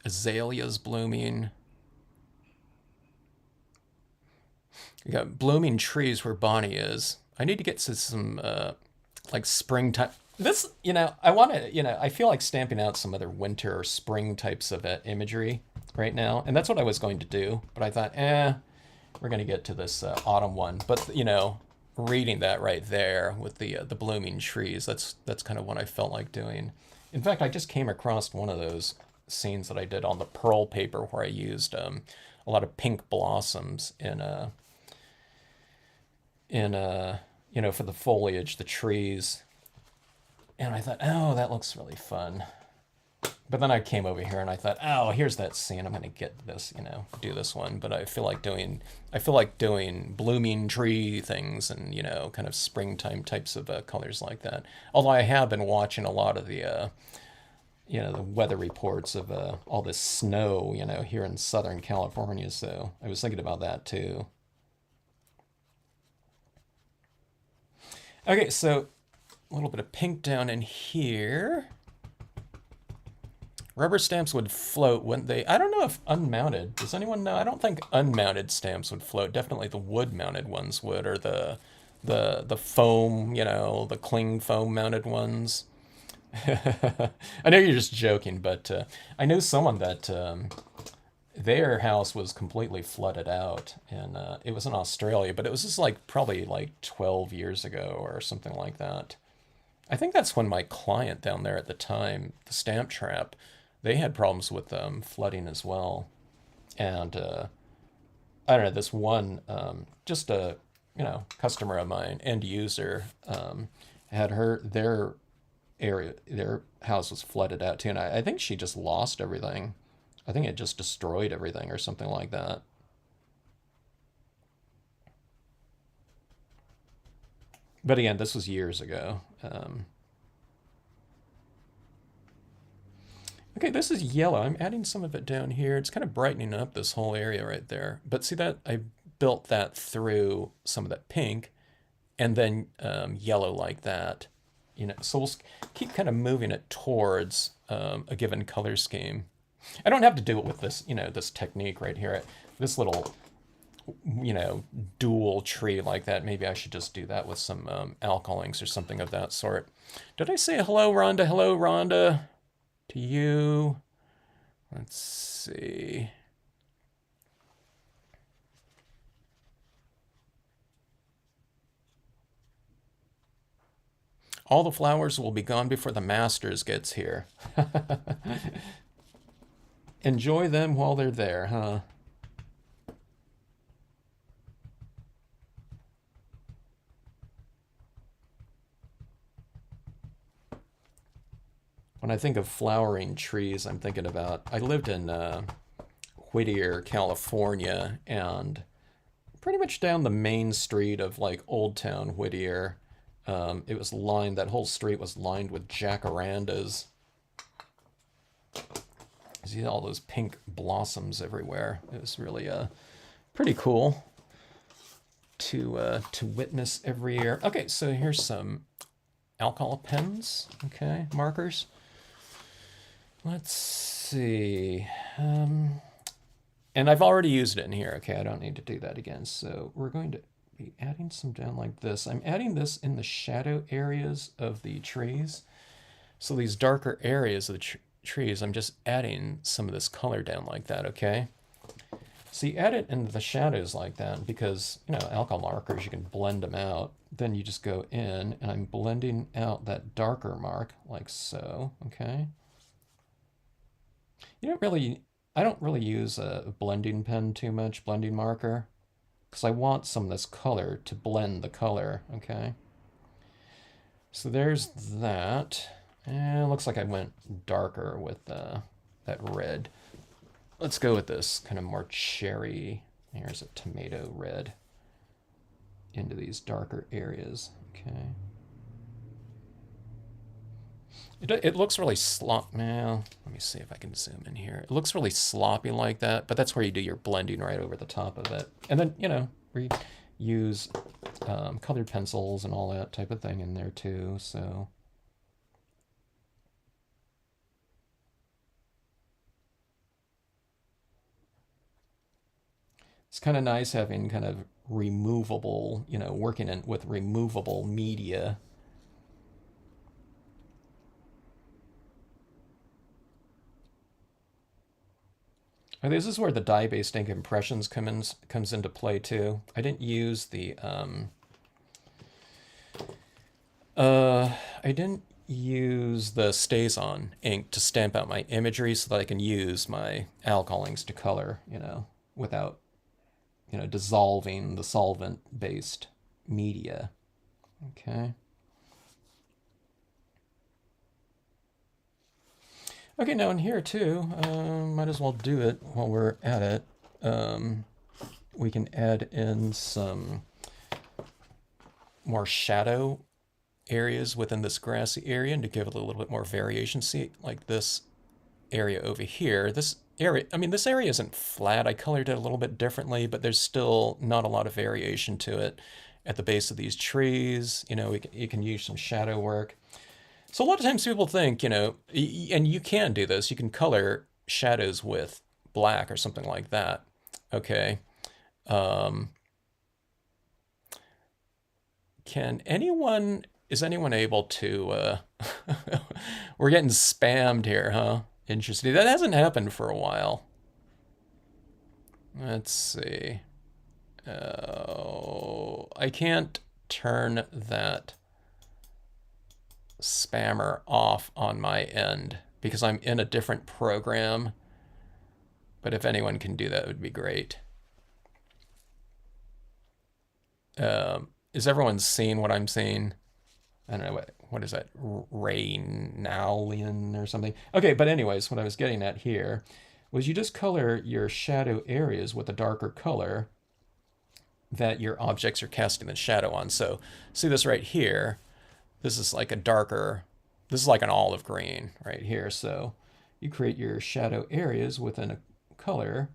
Azaleas blooming. You got blooming trees where Bonnie is. I need to get to some like springtime. This, I want to, I feel like stamping out some other winter or spring types of imagery right now, and that's what I was going to do. But I thought, we're going to get to this autumn one. But reading that right there with the blooming trees, that's kind of what I felt like doing. In fact, I just came across one of those scenes that I did on the pearl paper where I used a lot of pink blossoms in for the foliage, the trees. And I thought, oh, that looks really fun. But then I came over here and I thought, oh, here's that scene. I'm gonna get this, do this one. But I feel like doing blooming tree things and kind of springtime types of colors like that. Although I have been watching a lot of the weather reports of all this snow, here in Southern California. So I was thinking about that too. Okay, so a little bit of pink down in here. Rubber stamps would float, wouldn't they? I don't know if unmounted. Does anyone know? I don't think unmounted stamps would float. Definitely the wood-mounted ones would, or the foam, the cling foam mounted ones. I know you're just joking, but I know someone that their house was completely flooded out, and it was in Australia, but it was just like probably like 12 years ago or something like that. I think that's when my client down there at the time, the Stamp Trap, they had problems with flooding as well. And I don't know, this one, just a customer of mine, end user, had their area, their house was flooded out too, and I think she just lost everything. I think it just destroyed everything or something like that. But again, this was years ago. Okay, this is yellow. I'm adding some of it down here. It's kind of brightening up this whole area right there. But see that I built that through some of that pink and then yellow like that. So we'll keep kind of moving it towards a given color scheme. I don't have to do it with this, this technique right here. This little, you know, dual tree like that. Maybe I should just do that with some alcohol inks or something of that sort. Did I say hello, Rhonda? Hello, Rhonda. To you. Let's see. All the flowers will be gone before the Masters gets here. Enjoy them while they're there, huh? When I think of flowering trees, I'm thinking about. I lived in Whittier, California, and pretty much down the main street of like Old Town Whittier, it was lined. That whole street was lined with jacarandas. You see all those pink blossoms everywhere. It was really pretty cool to witness every year. Okay, so here's some alcohol pens. Okay, markers. Let's see. And I've already used it in here. Okay, I don't need to do that again. So we're going to be adding some down like this. I'm adding this in the shadow areas of the trees. So these darker areas of the trees, I'm just adding some of this color down like that, okay? So you add it into the shadows like that because, you know, alcohol markers, you can blend them out. Then you just go in and I'm blending out that darker mark like so, okay? I don't really use a blending pen too much, blending marker, because I want some of this color to blend the color, okay? So there's that. And it looks like I went darker with that red. Let's go with this kind of more cherry. Here's a tomato red into these darker areas, okay? It looks really well, let me see if I can zoom in here. It looks really sloppy like that, but that's where you do your blending right over the top of it. And then, you know, we use colored pencils and all that type of thing in there too, so. It's kind of nice having kind of removable, you know, working with removable media. And this is where the dye-based ink impressions comes into play too. I didn't use I didn't use the StazOn ink to stamp out my imagery so that I can use my alcohol inks to color, you know, without, dissolving the solvent-based media. Okay. Okay, now in here too, might as well do it while we're at it. We can add in some more shadow areas within this grassy area and to give it a little bit more variation. See, like this area over here, this area, this area isn't flat. I colored it a little bit differently, but there's still not a lot of variation to it. At the base of these trees, you can use some shadow work. So a lot of times people think, and you can do this, you can color shadows with black or something like that. Okay. Is anyone able to, we're getting spammed here, huh? Interesting. That hasn't happened for a while. Let's see. Oh, I can't turn that spammer off on my end because I'm in a different program. But if anyone can do that, it would be great. Is everyone seeing what I'm seeing? I don't know, what is that? Raynalian or something? Okay, but anyways, what I was getting at here was you just color your shadow areas with a darker color that your objects are casting the shadow on. So see this right here? This is like this is like an olive green right here. So you create your shadow areas within a color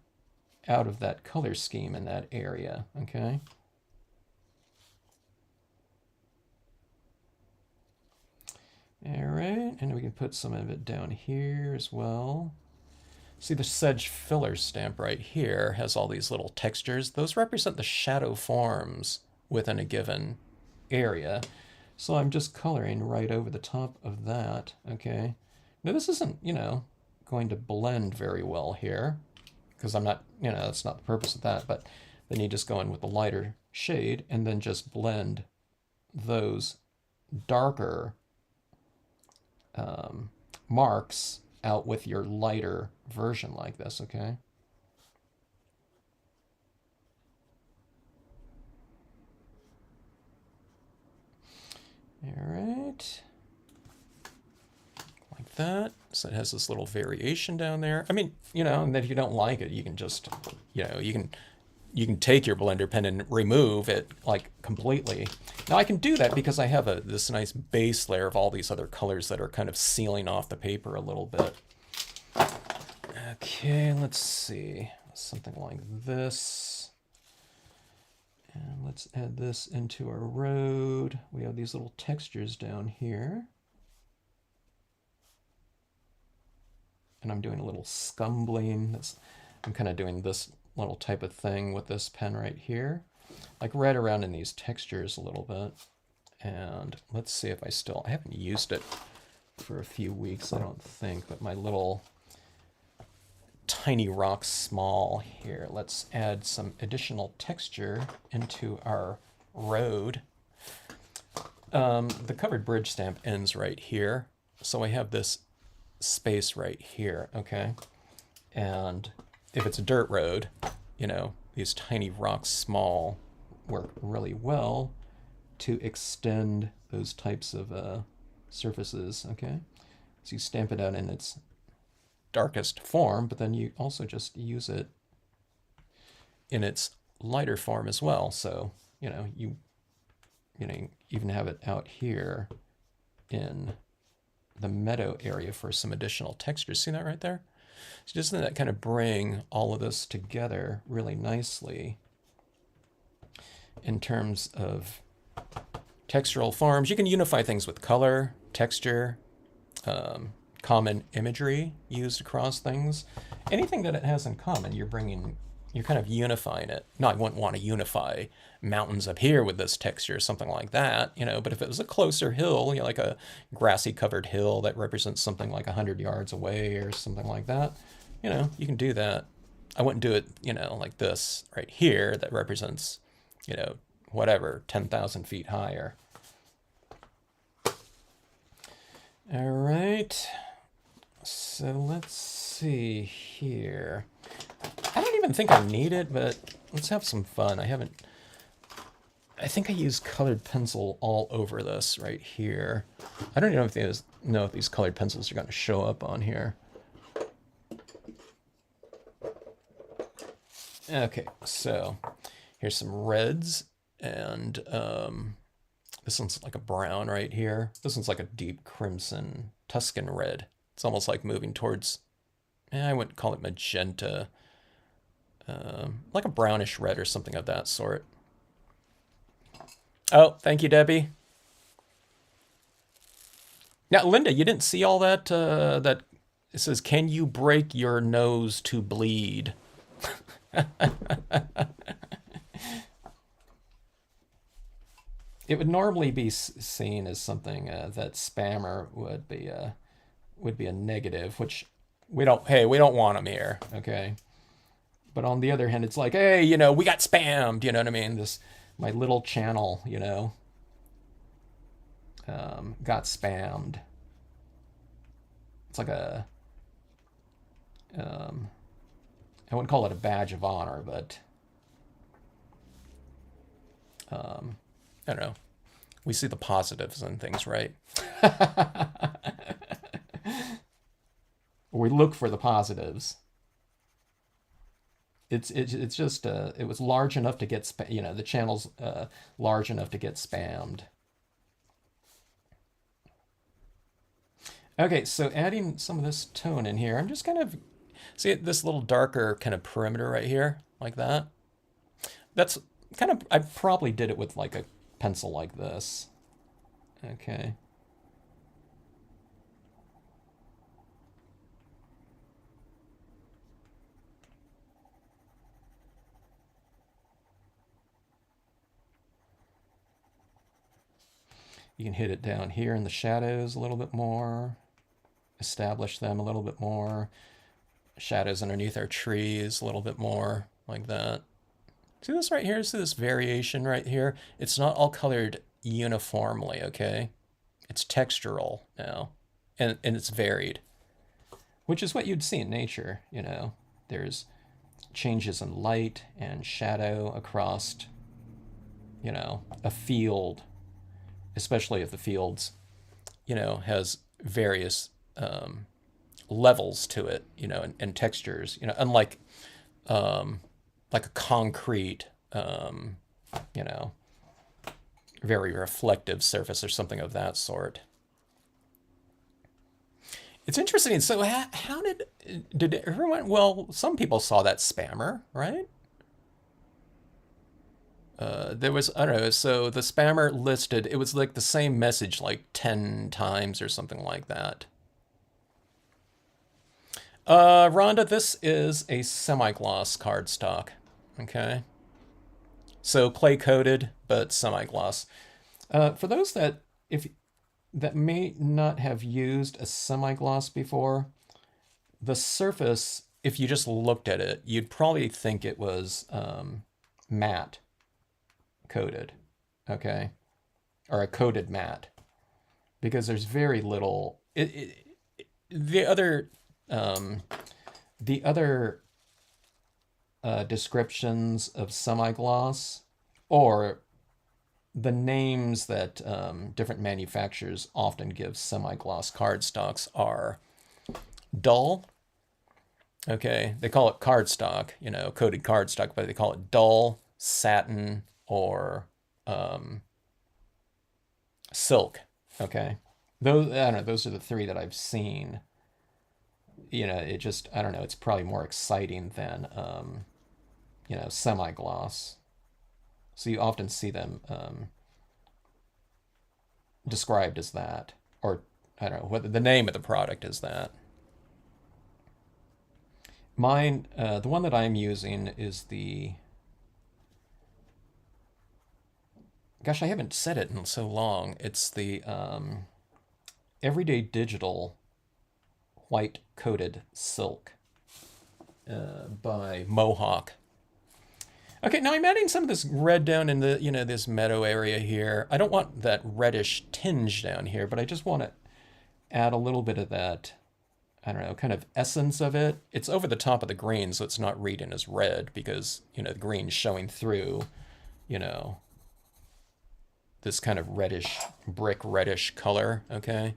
out of that color scheme in that area, okay? All right, and we can put some of it down here as well. See the sedge filler stamp right here has all these little textures. Those represent the shadow forms within a given area. So I'm just coloring right over the top of that, okay? Now this isn't, going to blend very well here because I'm not, that's not the purpose of that, but then you just go in with a lighter shade and then just blend those darker marks out with your lighter version like this, okay? All right. Like that. So it has this little variation down there. And then if you don't like it, you can just, you can take your blender pen and remove it like completely. Now I can do that because I have this nice base layer of all these other colors that are kind of sealing off the paper a little bit. Okay, let's see. Something like this. And let's add this into our road. We have these little textures down here. And I'm doing a little scumbling. I'm kind of doing this little type of thing with this pen right here, like right around in these textures a little bit. And let's see if I haven't used it for a few weeks, I don't think, but my little tiny rock small here. Let's add some additional texture into our road. The covered bridge stamp ends right here. So I have this space right here, okay? And if it's a dirt road, these tiny rocks small work really well to extend those types of surfaces, okay? So you stamp it out in its darkest form, but then you also just use it in its lighter form as well. So, you even have it out here in the meadow area for some additional texture. See that right there? So just that kind of bring all of this together really nicely in terms of textural forms. You can unify things with color, texture, common imagery used across things. Anything that it has in common, you're kind of unifying it. No, I wouldn't want to unify mountains up here with this texture, something like that, but if it was a closer hill, like a grassy covered hill that represents something like 100 yards away or something like that, you can do that. I wouldn't do it, like this right here that represents, whatever, 10,000 feet higher. All right. So let's see here. I don't even think I need it, but let's have some fun. I think I used colored pencil all over this right here. I don't even know if these colored pencils are going to show up on here. Okay, so here's some reds, and this one's like a brown right here. This one's like a deep crimson Tuscan red. It's almost like moving towards, I wouldn't call it magenta, like a brownish red or something of that sort. Oh, thank you, Debbie. Now, Linda, you didn't see all that? That it says, "Can you break your nose to bleed?" It would normally be seen as something that spammer would be a negative, which we don't. Hey, we don't want them here, okay? But on the other hand, it's like, hey, we got spammed. You know what I mean? My little channel, got spammed. It's like I wouldn't call it a badge of honor, but I don't know. We see the positives in things, right? We look for the positives. It's just it was large enough to get the channel's large enough to get spammed. Okay, so adding some of this tone in here, I'm just kind of see this little darker kind of perimeter right here, like that. That's kind of, I probably did it with like a pencil like this. Okay. You can hit it down here in the shadows a little bit more, establish them a little bit more, shadows underneath our trees a little bit more, like that. See this right here? See this variation right here? It's not all colored uniformly, okay? It's textural now, and it's varied, which is what you'd see in nature, There's changes in light and shadow across, a field, especially if the fields, has various levels to it, and textures, unlike like a concrete, very reflective surface or something of that sort. It's interesting. So how did everyone, well, some people saw that spammer, right? There was, I don't know, so the spammer listed, it was like the same message like 10 times or something like that. Rhonda, this is a semi-gloss cardstock, okay? So clay-coated, but semi-gloss. For those that may not have used a semi-gloss before, the surface, if you just looked at it, you'd probably think it was matte coated, okay? Or a coated matte, because there's very little. The other descriptions of semi-gloss, or the names that different manufacturers often give semi-gloss cardstocks, are dull. Okay, they call it cardstock, coated cardstock, but they call it dull, satin, or silk. Okay, those, I don't know, those are the three that I've seen. It just, I don't know, it's probably more exciting than semi-gloss. So you often see them described as that, or I don't know what the name of the product is that. Mine, the one that I'm using is the, gosh, I haven't said it in so long. It's the Everyday Digital White Coated Silk by Mohawk. Okay, now I'm adding some of this red down in the, this meadow area here. I don't want that reddish tinge down here, but I just want to add a little bit of that I don't know, kind of essence of it. It's over the top of the green, so it's not reading as red because, the green's showing through, you know, this kind of reddish, brick reddish color, okay?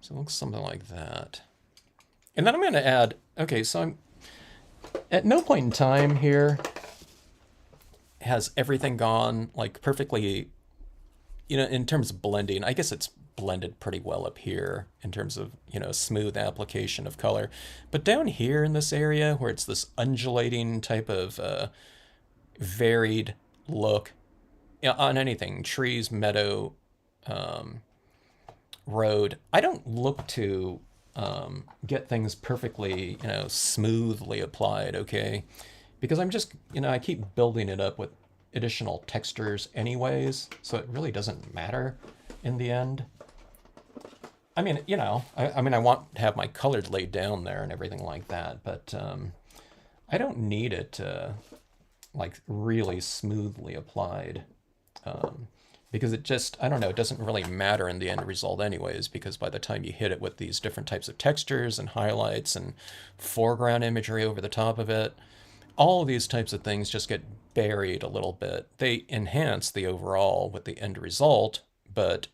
So it looks something like that. And then I'm going to add, okay, so I'm at no point in time here has everything gone like perfectly, in terms of blending. I guess it's blended pretty well up here in terms of, smooth application of color. But down here in this area where it's this undulating type of varied look, on anything, trees, meadow, road, I don't look to get things perfectly, smoothly applied, okay? Because I'm just, I keep building it up with additional textures anyways, so it really doesn't matter in the end. I mean, I want to have my colors laid down there and everything like that, but I don't need it like really smoothly applied. Because it just, I don't know, it doesn't really matter in the end result anyways, because by the time you hit it with these different types of textures and highlights and foreground imagery over the top of it, all of these types of things just get buried a little bit. They enhance the overall with the end result, but,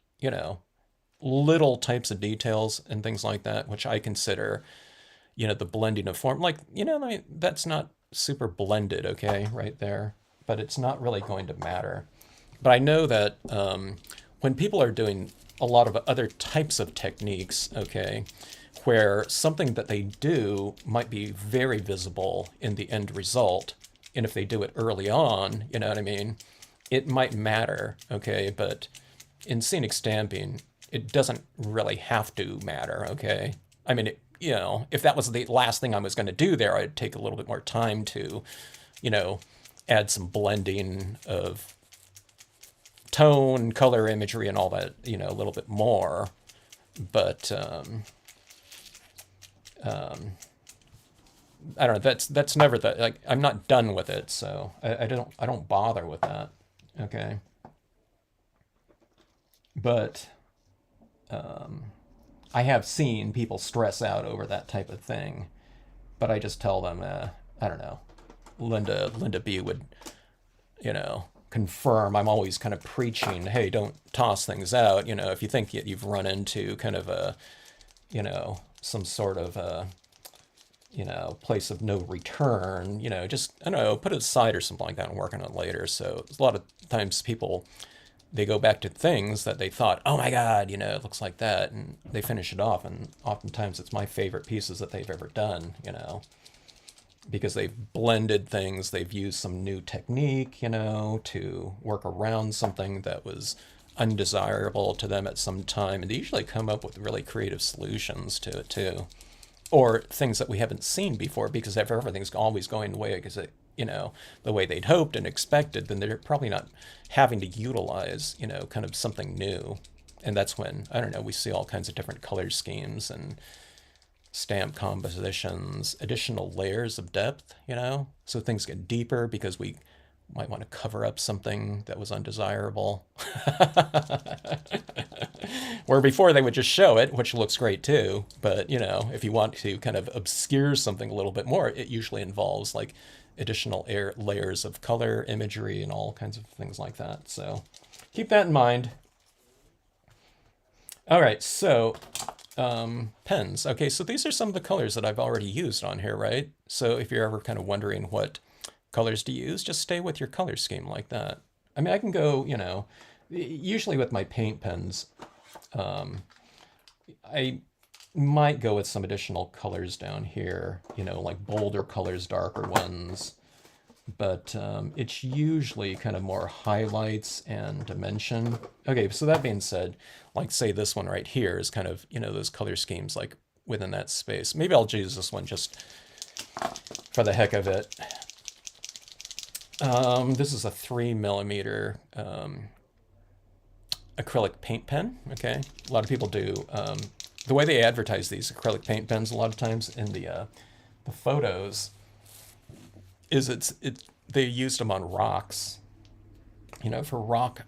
little types of details and things like that, which I consider, the blending of form, like, that's not super blended, okay, right there, but it's not really going to matter. But I know that when people are doing a lot of other types of techniques, okay, where something that they do might be very visible in the end result, and if they do it early on, you know what I mean, it might matter, okay, but in scenic stamping, it doesn't really have to matter, okay? I mean, if that was the last thing I was going to do there, I'd take a little bit more time to, add some blending of tone, color, imagery, and all that, a little bit more. But I don't know. That's never that. Like, I'm not done with it, so I don't bother with that. Okay. But I have seen people stress out over that type of thing. But I just tell them, I don't know. Linda B would, confirm. I'm always kind of preaching, hey, don't toss things out. If you think you've run into kind of a, some sort of a, place of no return, just, I don't know, put it aside or something like that and work on it later. So a lot of times people, they go back to things that they thought, oh my God, it looks like that. And they finish it off. And oftentimes it's my favorite pieces that they've ever done, because they've blended things, they've used some new technique, to work around something that was undesirable to them at some time. And they usually come up with really creative solutions to it too. Or things that we haven't seen before, because if everything's always going the way, because the way they'd hoped and expected, then they're probably not having to utilize, kind of something new. And that's when, I don't know, we see all kinds of different color schemes and stamp compositions, additional layers of depth, so things get deeper because we might want to cover up something that was undesirable. Where before they would just show it, which looks great too. But, if you want to kind of obscure something a little bit more, it usually involves like additional layers of color, imagery, and all kinds of things like that. So keep that in mind. All right, so pens. Okay, so these are some of the colors that I've already used on here, right? So if you're ever kind of wondering what colors to use, just stay with your color scheme like that. I mean, I can go, usually with my paint pens, I might go with some additional colors down here, like bolder colors, darker ones. But it's usually kind of more highlights and dimension. Okay, so that being said, like say this one right here is kind of, those color schemes like within that space. Maybe I'll use this one just for the heck of it. This is a 3mm acrylic paint pen, okay? A lot of people do, the way they advertise these acrylic paint pens a lot of times in the photos is they used them on rocks, for rock.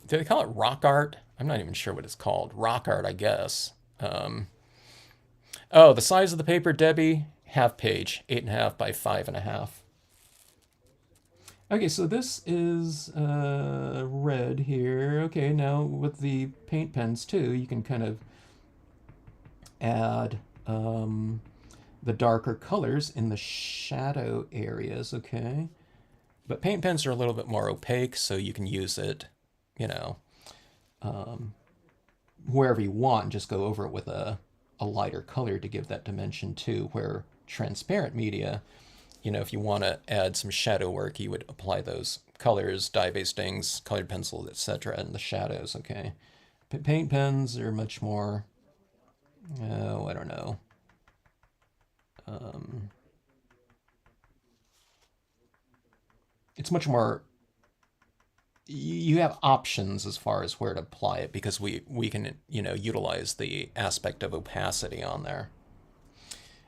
Do they call it rock art? I'm not even sure what it's called. Rock art, I guess. Oh, the size of the paper, Debbie, half page, 8.5 by 5.5. Okay, so this is red here. Okay, now with the paint pens too, you can kind of add the darker colors in the shadow areas, okay? But paint pens are a little bit more opaque, so you can use it, you know, wherever you want and just go over it with a lighter color to give that dimension too, where transparent media, if you want to add some shadow work, you would apply those colors, dye bastings, colored pencils, etc., in the shadows, okay? Paint pens are much more, oh, I don't know. It's much more, you have options as far as where to apply it because we can, utilize the aspect of opacity on there.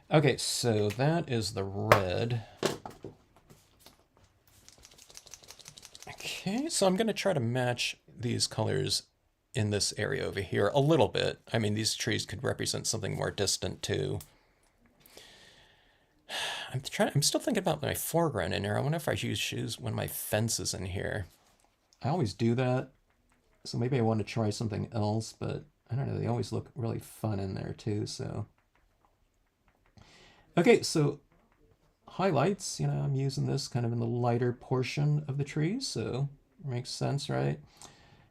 Okay, so that is the red. Okay, so I'm going to try to match these colors in this area over here a little bit. I mean, these trees could represent something more distant too. I'm still thinking about my foreground in here. I wonder if I should choose one of my fences in here. I always do that, so maybe I want to try something else, but I don't know, they always look really fun in there too, so. Okay, so highlights, I'm using this kind of in the lighter portion of the trees, so it makes sense, right?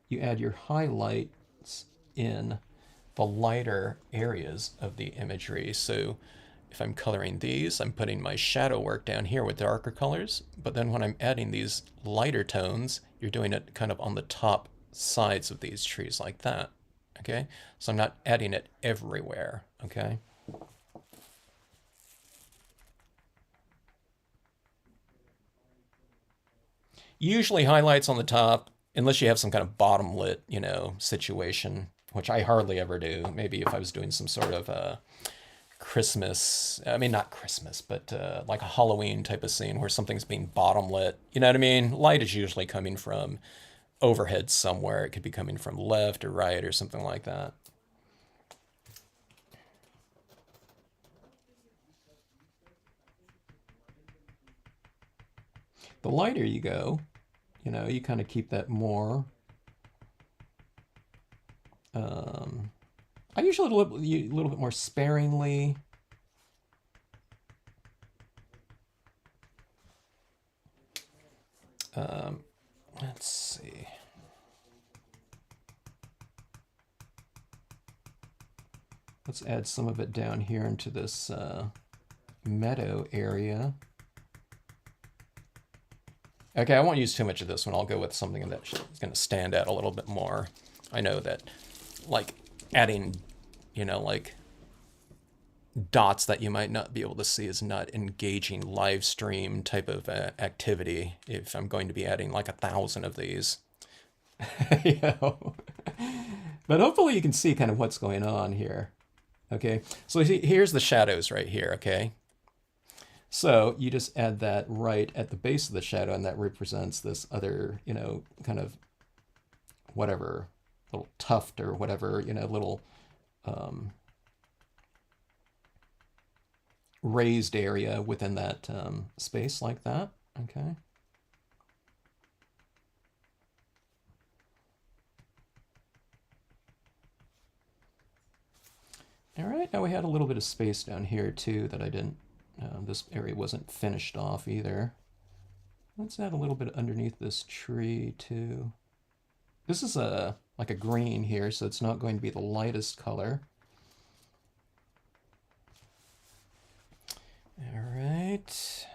You add your highlights in the lighter areas of the imagery. So if I'm coloring these, I'm putting my shadow work down here with darker colors, but then when I'm adding these lighter tones, you're doing it kind of on the top sides of these trees like that, okay? So I'm not adding it everywhere, okay? Usually highlights on the top, unless you have some kind of bottom lit, situation, which I hardly ever do. Maybe if I was doing some sort of Christmas, I mean, not Christmas, but like a Halloween type of scene where something's being bottom lit. You know what I mean? Light is usually coming from overhead somewhere. It could be coming from left or right or something like that. The lighter you go, you kind of keep that more. I usually a little bit more sparingly. Let's see. Let's add some of it down here into this meadow area. Okay, I won't use too much of this one. I'll go with something that's going to stand out a little bit more. I know that, like, adding, like dots that you might not be able to see is not engaging live stream type of activity if I'm going to be adding like 1,000 of these. But hopefully you can see kind of what's going on here. Okay, so here's the shadows right here, okay? So you just add that right at the base of the shadow, and that represents this other, kind of whatever, little tuft or whatever, little raised area within that space like that, okay? All right, now we had a little bit of space down here too that I didn't, this area wasn't finished off either. Let's add a little bit underneath this tree too. This is like a green here, so it's not going to be the lightest color. All right.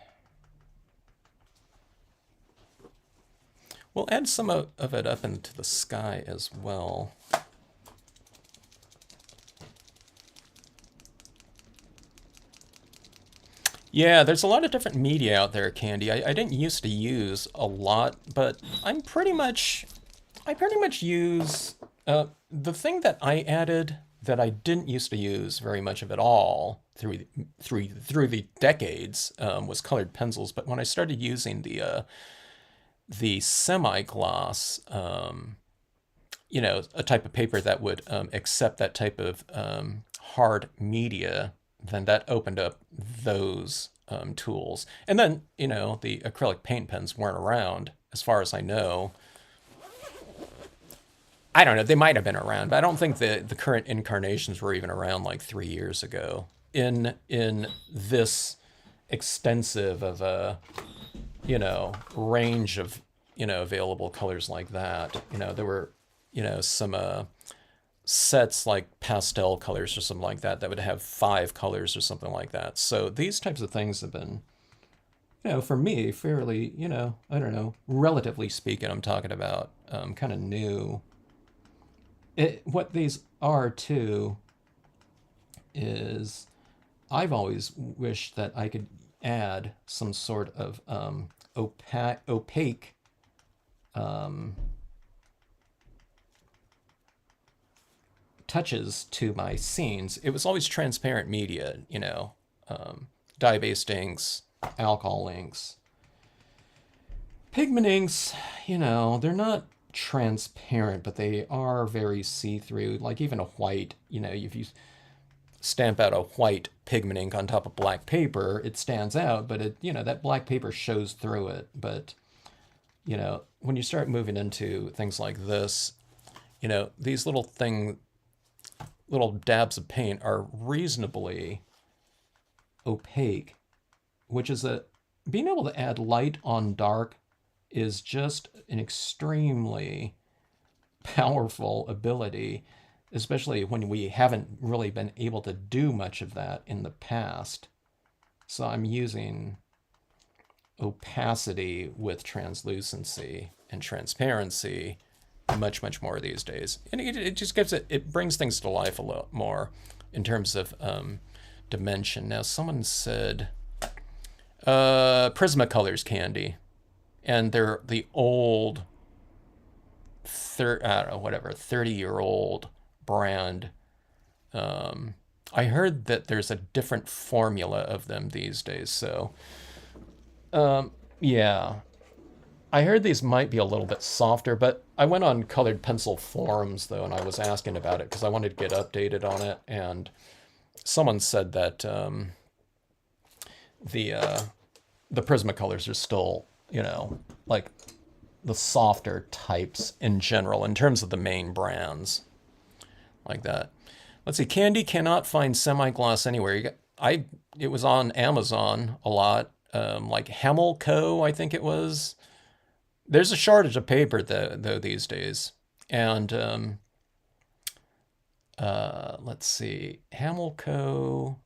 We'll add some of it up into the sky as well. Yeah, there's a lot of different media out there, Candy. I didn't used to use a lot, but I pretty much use the thing that I added that I didn't used to use very much of at all through the decades was colored pencils. But when I started using the semi-gloss, a type of paper that would accept that type of hard media, then that opened up those tools. And then, the acrylic paint pens weren't around, as far as I know. I don't know, they might have been around, but I don't think the current incarnations were even around like 3 years ago. In this extensive of a range of available colors like that. There were some sets like pastel colors or something like that that would have 5 colors or something like that. So these types of things have been, for me, fairly, I don't know, relatively speaking, I'm talking about kind of new. What these are too is I've always wished that I could add some sort of opaque um, touches to my scenes. It was always transparent media, dye-based inks, alcohol inks. Pigment inks, they're not transparent, but they are very see-through. Like even a white, if you stamp out a white pigment ink on top of black paper, it stands out, but that black paper shows through it. But, when you start moving into things like this, these little dabs of paint are reasonably opaque, which is being able to add light on dark is just an extremely powerful ability, especially when we haven't really been able to do much of that in the past. So I'm using opacity with translucency and transparency much, much more these days. And it just it brings things to life a lot more in terms of dimension. Now, someone said Prismacolors candy, and they're the old, I don't know, whatever, 30-year-old brand. I heard that there's a different formula of them these days, so yeah. I heard these might be a little bit softer, but I went on colored pencil forums though, and I was asking about it because I wanted to get updated on it. And someone said that the the Prismacolors are still, like the softer types in general in terms of the main brands, like that. Let's see. Candy cannot find semi-gloss anywhere. It was on Amazon a lot, like Hamilco, I think it was. There's a shortage of paper though these days, and let's see, Hamilco.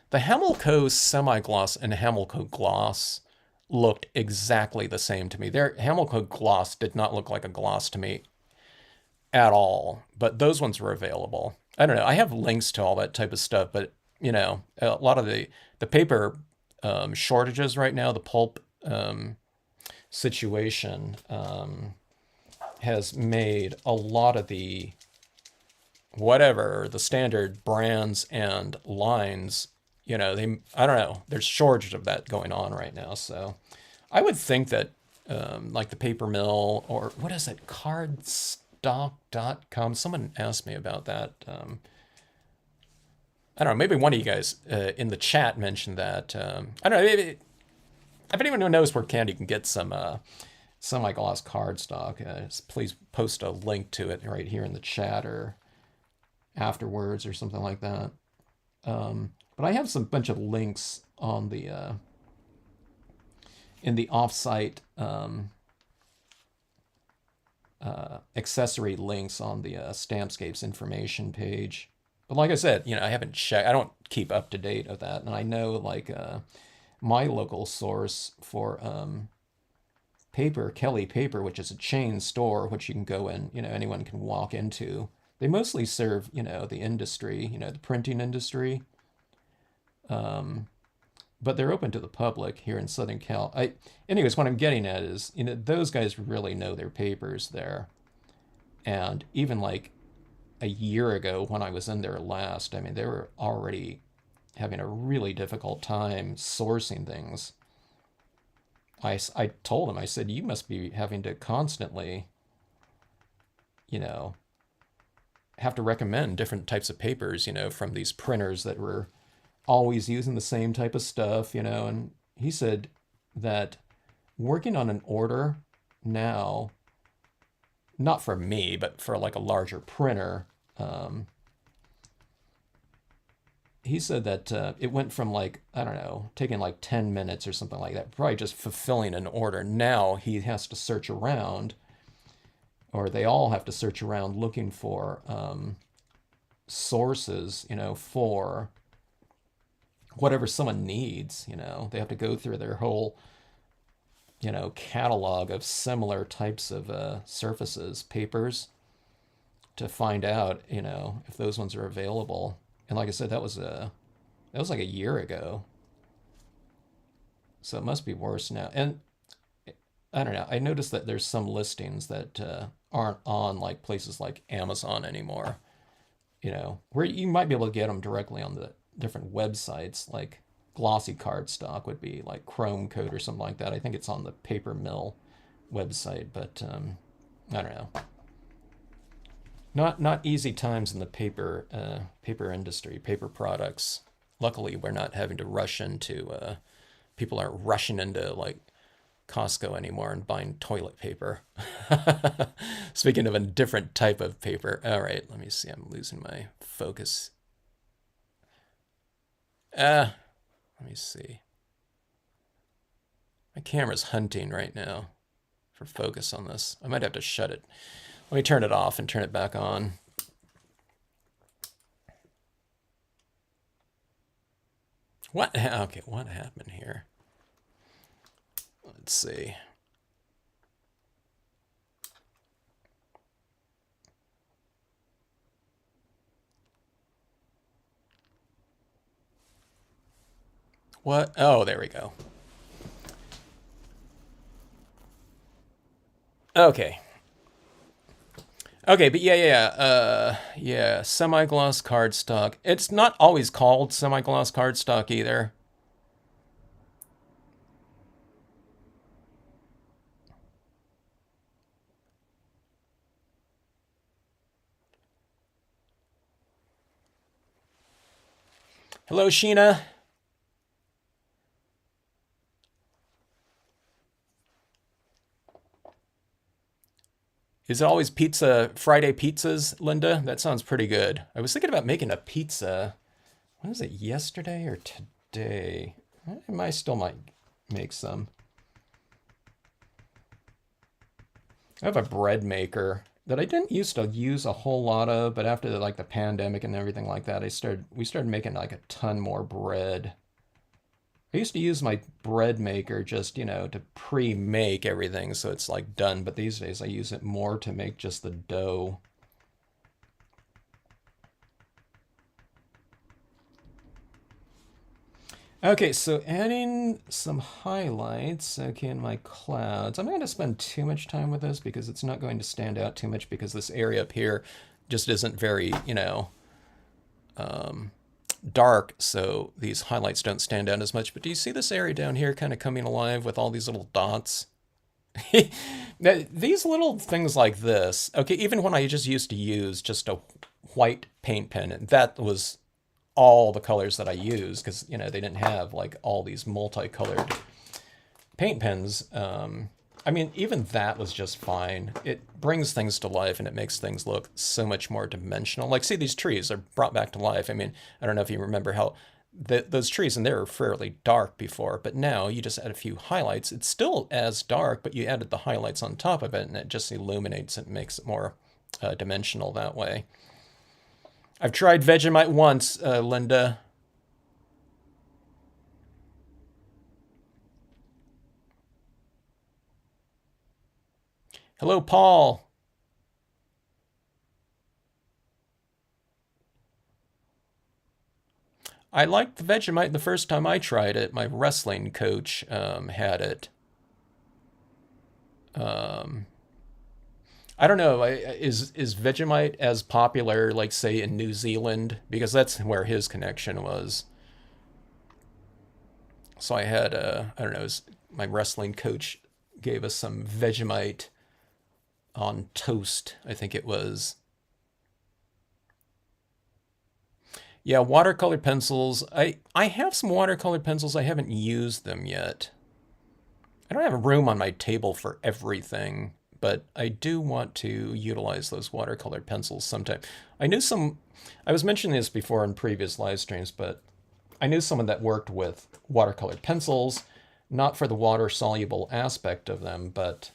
The Hamilco semi-gloss and Hamilco gloss looked exactly the same to me. Their Hamilco gloss did not look like a gloss to me at all, but those ones were available. I don't know. I have links to all that type of stuff, but a lot of the paper shortages right now, the pulp situation has made a lot of the standard brands and lines, I don't know, there's shortage of that going on right now. So I would think that like the paper mill, or what is it, cardstock.com, someone asked me about that. I don't know, maybe one of you guys in the chat mentioned that. I don't know, maybe if anyone who knows where Candy can get some semi-gloss cardstock, please post a link to it right here in the chat or afterwards or something like that. But I have some bunch of links on the in the offsite accessory links on the Stampscapes information page. But like I said, I haven't checked. I don't keep up to date of that, and I know like my local source for paper, Kelly Paper, which is a chain store, which you can go in, anyone can walk into. They mostly serve, the industry, the printing industry. But they're open to the public here in Southern Cal. Anyways, what I'm getting at is, those guys really know their papers there. And even like a year ago when I was in there last, I mean, they were already having a really difficult time sourcing things. I told him, I said, you must be having to constantly, have to recommend different types of papers, from these printers that were, always using the same type of stuff, and he said that working on an order now, not for me, but for like a larger printer, um, he said that it went from like, I don't know, taking like 10 minutes or something like that, probably just fulfilling an order. Now he has to search around, or they all have to search around looking for sources, for whatever someone needs. They have to go through their whole, catalog of similar types of surfaces, papers, to find out, if those ones are available. And like I said, that was like a year ago, so it must be worse now. And I don't know. I noticed that there's some listings that aren't on like places like Amazon anymore. Where you might be able to get them directly on the different websites, like glossy cardstock would be like Chrome Code or something like that. I think it's on the Paper Mill website, but I don't know. Not easy times in the paper industry, paper products. Luckily, we're not having to rush into. People aren't rushing into like Costco anymore and buying toilet paper. Speaking of a different type of paper. All right, let me see. I'm losing my focus. Let me see. My camera's hunting right now for focus on this. I might have to shut it. Let me turn it off and turn it back on. Okay, what happened here? Let's see. What? Oh, there we go. Okay. Okay, but yeah, semi-gloss cardstock. It's not always called semi-gloss cardstock either. Hello, Sheena. Is it always Friday pizzas, Linda? That sounds pretty good. I was thinking about making a pizza. When was it, yesterday or today? I still might make some. I have a bread maker that I didn't used to use a whole lot of, but after like the pandemic and everything like that, we started making like a ton more bread. I used to use my bread maker just, to pre-make everything so it's like done, but these days I use it more to make just the dough. Okay, so adding some highlights, okay, in my clouds. I'm not going to spend too much time with this because it's not going to stand out too much because this area up here just isn't very, dark, so these highlights don't stand out as much. But do you see this area down here kind of coming alive with all these little dots? These little things like this, okay, even when I just used to use just a white paint pen, that was all the colors that I use because, they didn't have like all these multicolored paint pens. I mean, even that was just fine. It brings things to life and it makes things look so much more dimensional. Like, see, these trees are brought back to life. I mean, I don't know if you remember how those trees in there were fairly dark before, but now you just add a few highlights. It's still as dark, but you added the highlights on top of it and it just illuminates it and makes it more dimensional that way. I've tried Vegemite once, Linda. Hello, Paul. I liked the Vegemite the first time I tried it. My wrestling coach had it. Um, I don't know. Is Vegemite as popular, like say in New Zealand, because that's where his connection was. So I had I don't know. My wrestling coach gave us some Vegemite on toast. I think it was. Yeah, watercolor pencils. I have some watercolor pencils. I haven't used them yet. I don't have room on my table for everything, but I do want to utilize those watercolor pencils sometime. I knew some, I was mentioning this before in previous live streams, but I knew someone that worked with watercolor pencils, not for the water soluble aspect of them, but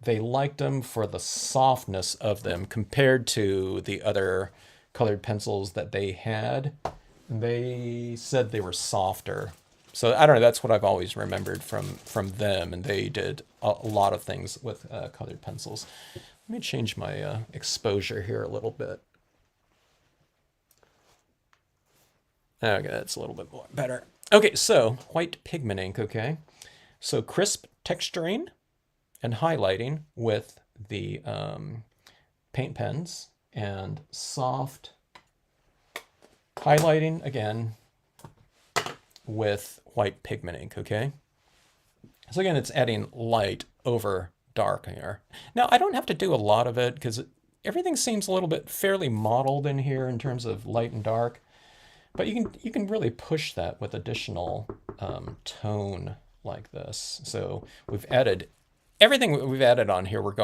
they liked them for the softness of them compared to the other colored pencils that they had. They said they were softer. So I don't know. That's what I've always remembered from them, and they did a lot of things with colored pencils. Let me change my exposure here a little bit. Okay, that's a little bit more better. Okay, so white pigment ink. Okay, so crisp texturing and highlighting with the paint pens, and soft highlighting again with white pigment ink, okay? So again, it's adding light over dark here. Now, I don't have to do a lot of it because everything seems a little bit fairly modeled in here in terms of light and dark, but you can really push that with additional tone like this. So we've added everything we've added on here. We're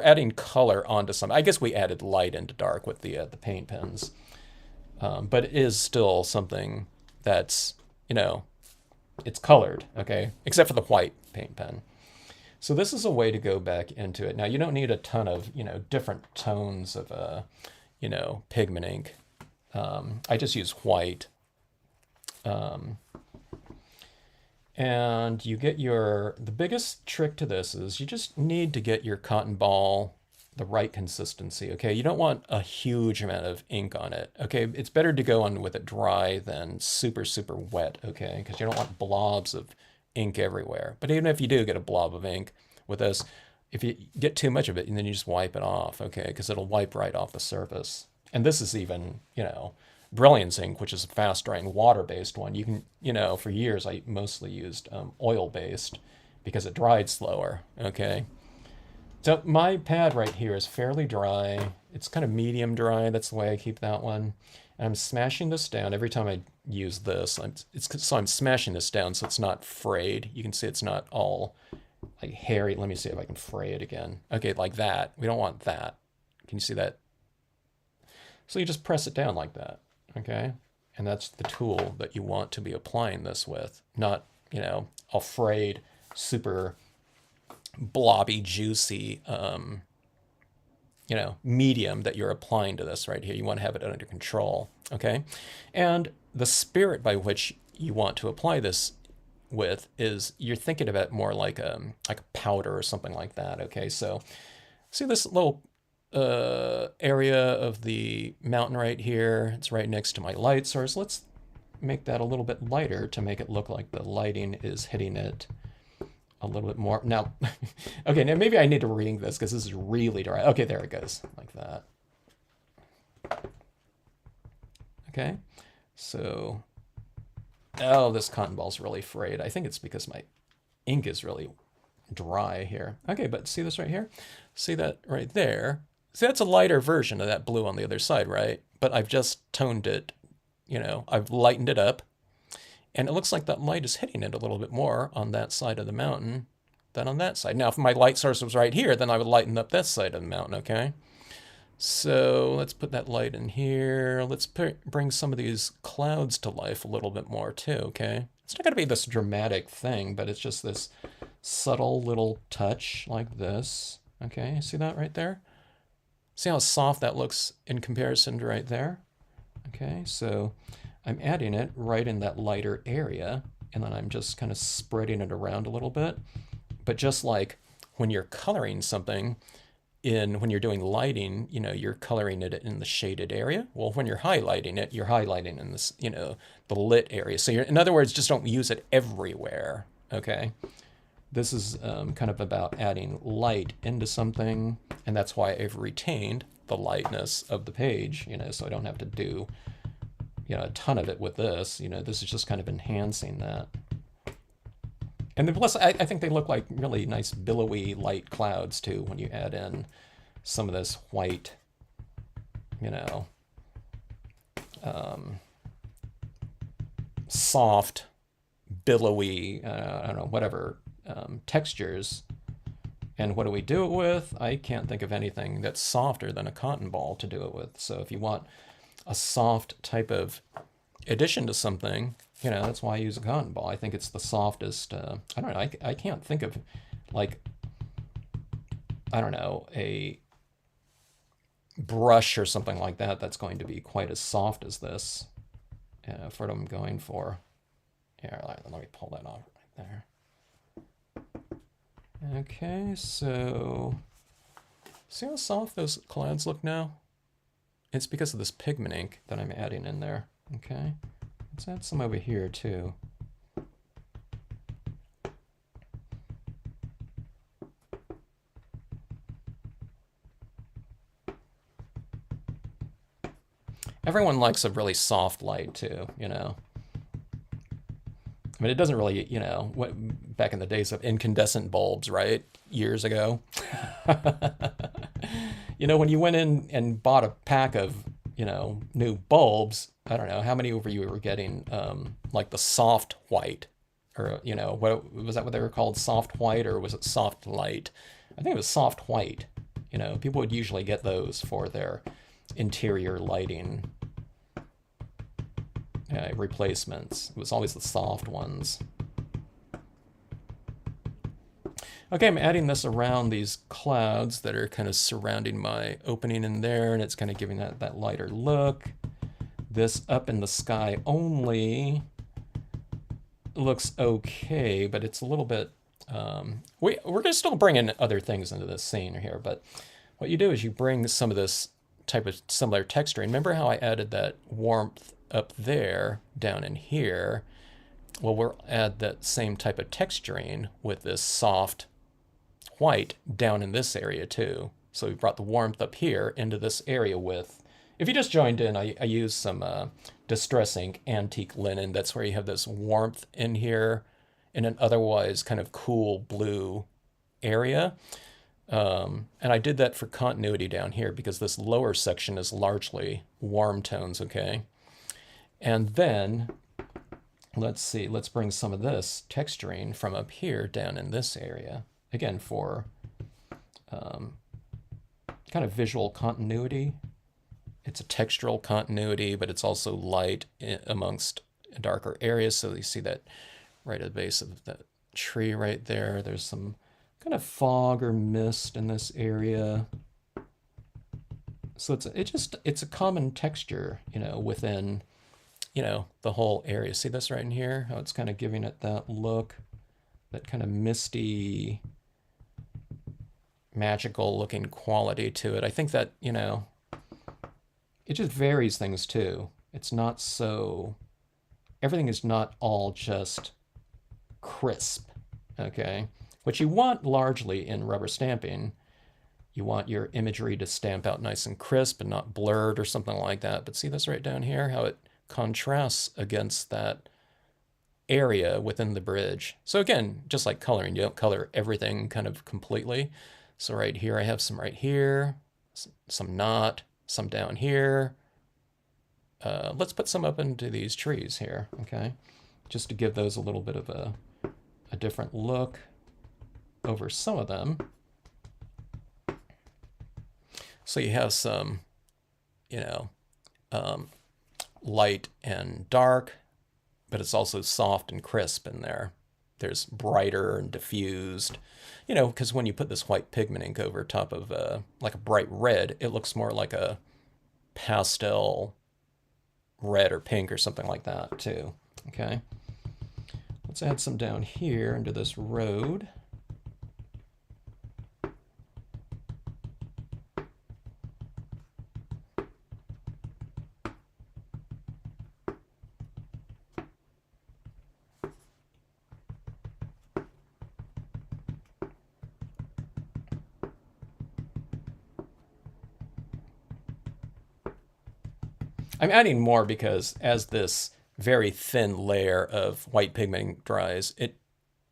adding color onto some. I guess we added light into dark with the paint pens, but it is still something that's, it's colored, okay, except for the white paint pen. So this is a way to go back into it. Now you don't need a ton of different tones of pigment ink. I just use white. And you get the biggest trick to this is you just need to get your cotton ball the right consistency, okay? You don't want a huge amount of ink on it, okay? It's better to go on with it dry than super, super wet, okay? Because you don't want blobs of ink everywhere. But even if you do get a blob of ink with this, if you get too much of it, and then you just wipe it off, okay? Because it'll wipe right off the surface. And this is even, Brilliance ink, which is a fast drying water-based one. You can, for years I mostly used oil-based because it dried slower, okay? So my pad right here is fairly dry. It's kind of medium dry. That's the way I keep that one. And I'm smashing this down every time I use this. So I'm smashing this down so it's not frayed. You can see it's not all like hairy. Let me see if I can fray it again. Okay, like that. We don't want that. Can you see that? So you just press it down like that. Okay, and that's the tool that you want to be applying this with, not, a frayed, super blobby, juicy, medium that you're applying to this right here. You want to have it under control, okay? And the spirit by which you want to apply this with is you're thinking of it more like a powder or something like that, okay? So see this little area of the mountain right here. It's right next to my light source. Let's make that a little bit lighter to make it look like the lighting is hitting it a little bit more. Now, okay, now maybe I need to reink this because this is really dry. Okay, there it goes, like that. Okay, so, oh, this cotton ball's really frayed. I think it's because my ink is really dry here. Okay, but see this right here? See that right there? See, that's a lighter version of that blue on the other side, right? But I've just toned it, I've lightened it up. And it looks like that light is hitting it a little bit more on that side of the mountain than on that side. Now, if my light source was right here, then I would lighten up this side of the mountain, okay? So let's put that light in here. Let's bring some of these clouds to life a little bit more too, okay? It's not going to be this dramatic thing, but it's just this subtle little touch like this, okay? See that right there? See how soft that looks in comparison to right there? Okay, so I'm adding it right in that lighter area, and then I'm just kind of spreading it around a little bit. But just like when you're coloring something, when you're doing lighting, you're coloring it in the shaded area. Well, when you're highlighting it, you're highlighting in this, the lit area. So in other words, just don't use it everywhere, okay? This is kind of about adding light into something, and that's why I've retained the lightness of the page, so I don't have to do, a ton of it with this. This is just kind of enhancing that. And then plus, I think they look like really nice billowy light clouds too when you add in some of this white, soft, billowy, I don't know, whatever textures. And what do we do it with? I can't think of anything that's softer than a cotton ball to do it with. So if you want a soft type of addition to something, that's why I use a cotton ball. I think it's the softest. I don't know. I can't think of like, I don't know, a brush or something like that that's going to be quite as soft as this for what I'm going for. Here, let me pull that off right there. Okay, so see how soft those clouds look now? It's because of this pigment ink that I'm adding in there. Okay, let's add some over here too. Everyone likes a really soft light too, I mean, it doesn't really, back in the days of incandescent bulbs, right? Years ago. When you went in and bought a pack of, new bulbs, I don't know, how many of you were getting like the soft white? Or, what was that what they were called? Soft white, or was it soft light? I think it was soft white. People would usually get those for their interior lighting replacements. It was always the soft ones. Okay, I'm adding this around these clouds that are kind of surrounding my opening in there, and it's kind of giving that lighter look. This up in the sky only looks okay, but it's a little bit... we're going to still bring in other things into this scene here, but what you do is you bring some of this type of similar texturing. Remember how I added that warmth up there, down in here? Well, we'll add that same type of texturing with this soft white down in this area too. So we brought the warmth up here into this area with, if you just joined in, I used some Distress Ink antique linen. That's where you have this warmth in here in an otherwise kind of cool blue area. And I did that for continuity down here because this lower section is largely warm tones, okay? And then, let's see, let's bring some of this texturing from up here down in this area. Again, for kind of visual continuity. It's a textural continuity, but it's also light amongst darker areas. So you see that right at the base of the tree right there. There's some kind of fog or mist in this area. So it's a common texture, within the whole area. See this right in here? How it's kind of giving it that look, that kind of misty, magical looking quality to it. I think that, it just varies things too. It's not so, everything is not all just crisp, okay? What you want largely in rubber stamping, you want your imagery to stamp out nice and crisp and not blurred or something like that. But see this right down here, how it contrasts against that area within the bridge. So again, just like coloring, you don't color everything kind of completely. So right here, I have some right here, some not, some down here. Let's put some up into these trees here, okay? Just to give those a little bit of a different look over some of them. So you have some, light and dark, but it's also soft and crisp in there. There's brighter and diffused, because when you put this white pigment ink over top of like a bright red, it looks more like a pastel red or pink or something like that too, okay? Let's add some down here into this road. I'm adding more because as this very thin layer of white pigment dries, it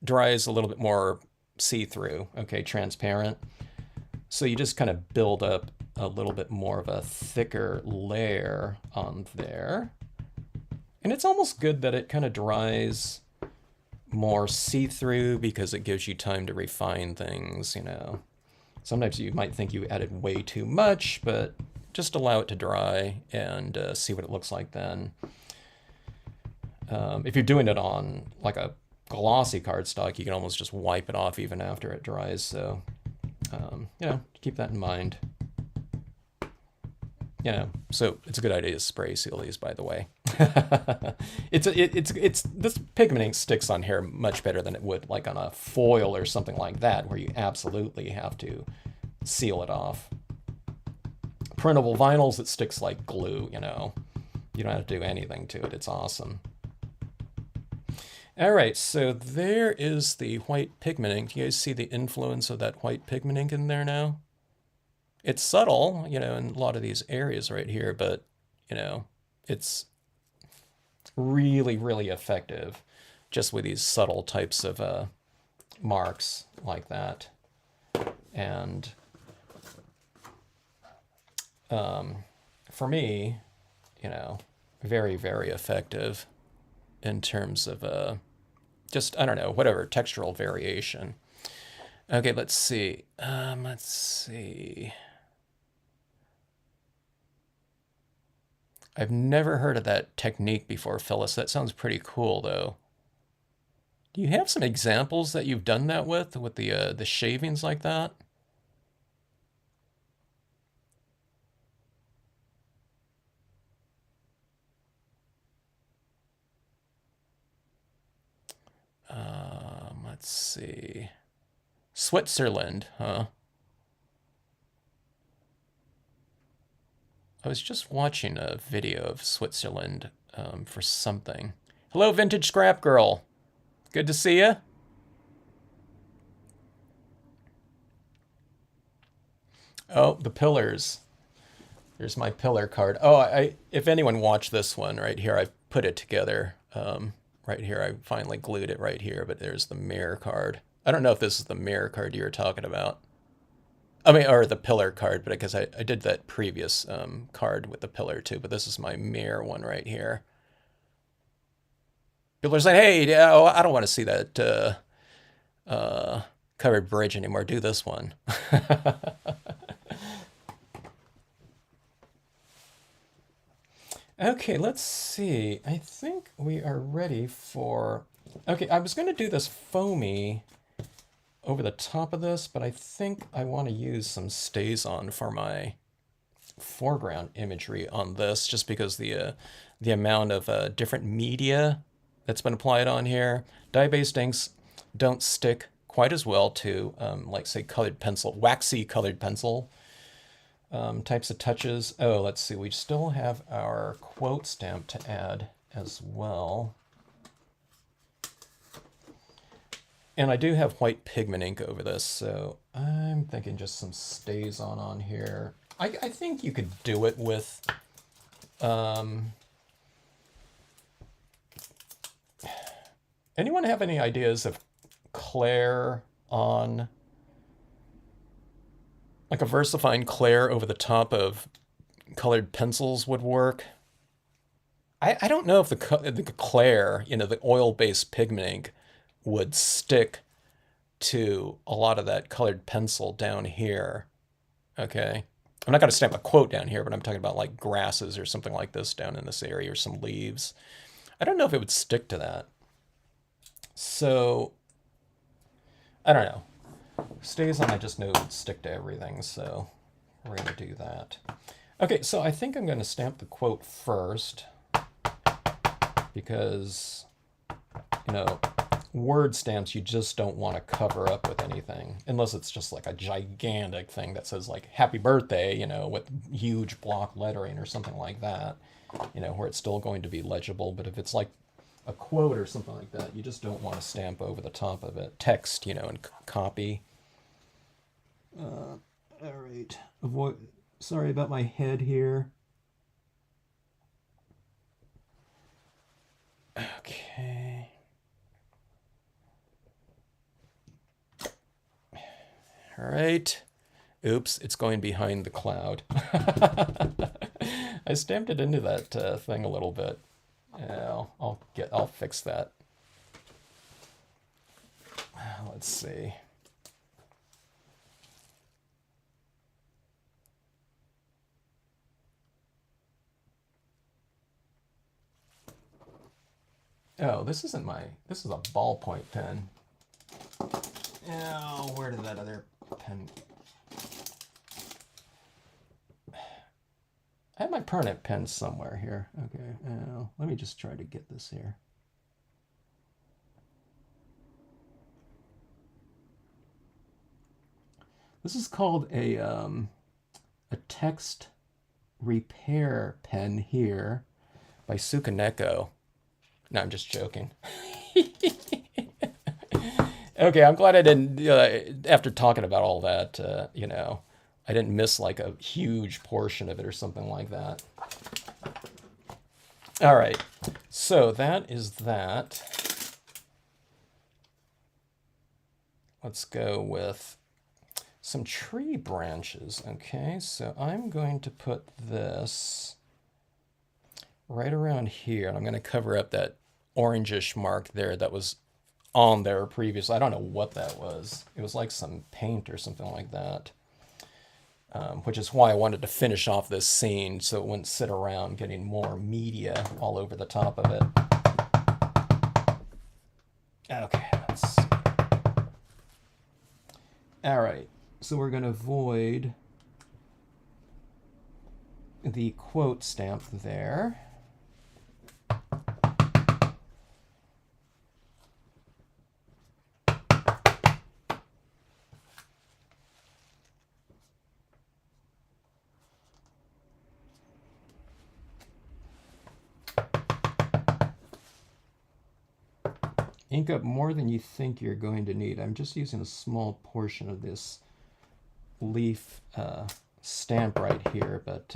dries a little bit more see-through, okay, transparent. So you just kind of build up a little bit more of a thicker layer on there. And it's almost good that it kind of dries more see-through because it gives you time to refine things, you know. Sometimes you might think you added way too much, but just allow it to dry and see what it looks like then. If you're doing it on like a glossy cardstock, you can almost just wipe it off even after it dries. So, you know, keep that in mind. You know, so it's a good idea to spray seal these, by the way. It's this pigment ink sticks on here much better than it would like on a foil or something like that, where you absolutely have to seal it off. Printable vinyls, it sticks like glue, you know. You don't have to do anything to it. It's awesome. All right, so there is the white pigment ink. Do you guys see the influence of that white pigment ink in there now? It's subtle, you know, in a lot of these areas right here, but, you know, it's really, really effective just with these subtle types of marks like that. And for me, you know, very, very effective in terms of just, I don't know, whatever, textural variation. Okay, let's see. Let's see. I've never heard of that technique before, Phyllis. That sounds pretty cool, though. Do you have some examples that you've done that with the shavings like that? Let's see. Switzerland, huh? I was just watching a video of Switzerland for something. Hello, Vintage Scrap Girl. Good to see you. Oh, the pillars. There's my pillar card. Oh, if anyone watched this one right here, I put it together. Right here, I finally glued it right here, but there's the mirror card. I don't know if this is the mirror card you were talking about. I mean, or the pillar card, but because I did that previous card with the pillar too, but this is my mirror one right here. People are saying, hey, oh, I don't want to see that covered bridge anymore. Do this one. Okay, let's see. I think we are ready for... Okay, I was going to do this foamy over the top of this, but I think I want to use some StazOn for my foreground imagery on this, just because the amount of different media that's been applied on here. Dye-based inks don't stick quite as well to, like, say, colored pencil, waxy colored pencil types of touches. Oh, let's see. We still have our quote stamp to add as well. And I do have white pigment ink over this, so I'm thinking just some StazOn on here. I think you could do it with anyone have any ideas of Claire on, like a VersaFine Claire over the top of colored pencils would work? I don't know if the Claire, you know, the oil-based pigment ink would stick to a lot of that colored pencil down here. Okay. I'm not going to stamp a quote down here, but I'm talking about like grasses or something like this down in this area, or some leaves. I don't know if it would stick to that. So, I don't know. StazOn, I just know it would stick to everything, so we're going to do that. Okay, so I think I'm going to stamp the quote first, because, you know, word stamps you just don't want to cover up with anything, unless it's just like a gigantic thing that says like happy birthday, you know, with huge block lettering or something like that, you know, where it's still going to be legible. But if it's like a quote or something like that, you just don't want to stamp over the top of it. Text, you know, and copy. All right. Sorry about my head here. Okay. All right. Oops, it's going behind the cloud. I stamped it into that thing a little bit. Yeah, I'll fix that. Let's see. Oh, this is a ballpoint pen. Oh, where did that other pen? I have my permanent pen somewhere here. Okay, let me just try to get this here. This is called a text repair pen here by Sukaneko. No, I'm just joking. Okay, I'm glad I didn't, after talking about all that, I didn't miss like a huge portion of it or something like that. All right, so that is that. Let's go with some tree branches. Okay, so I'm going to put this right around here, and I'm going to cover up that orangish mark there that was on there previously. I don't know what that was. It was like some paint or something like that, which is why I wanted to finish off this scene so it wouldn't sit around getting more media all over the top of it. Okay, let's see. All right, so we're going to void the quote stamp there. Ink up more than you think you're going to need. I'm just using a small portion of this leaf stamp right here, but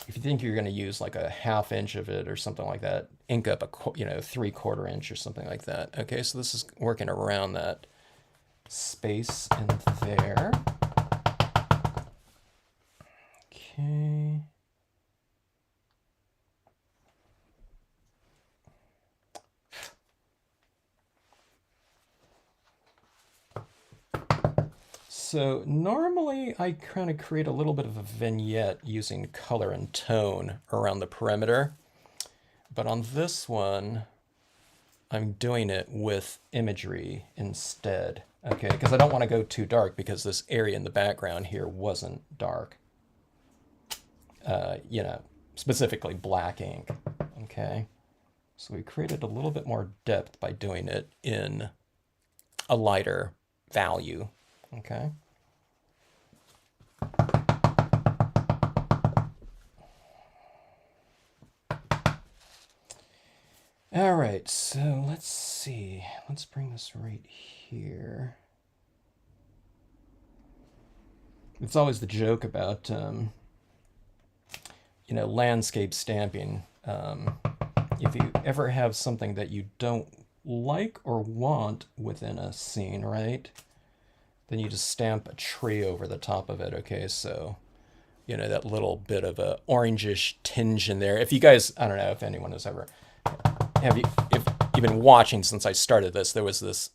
if you think you're going to use like a 1/2 inch of it or something like that, ink up a 3/4 inch or something like that. Okay, so this is working around that space in there. Okay. So normally I kind of create a little bit of a vignette using color and tone around the perimeter. But on this one, I'm doing it with imagery instead. Okay, because I don't want to go too dark because this area in the background here wasn't dark. Specifically black ink. Okay, so we created a little bit more depth by doing it in a lighter value. Okay. All right, so let's see. Let's bring this right here. It's always the joke about, landscape stamping. If you ever have something that you don't like or want within a scene, right? Then you just stamp a tree over the top of it, okay? So, that little bit of a orangish tinge in there. If you guys, I don't know if anyone has ever, if you've been watching since I started this, there was this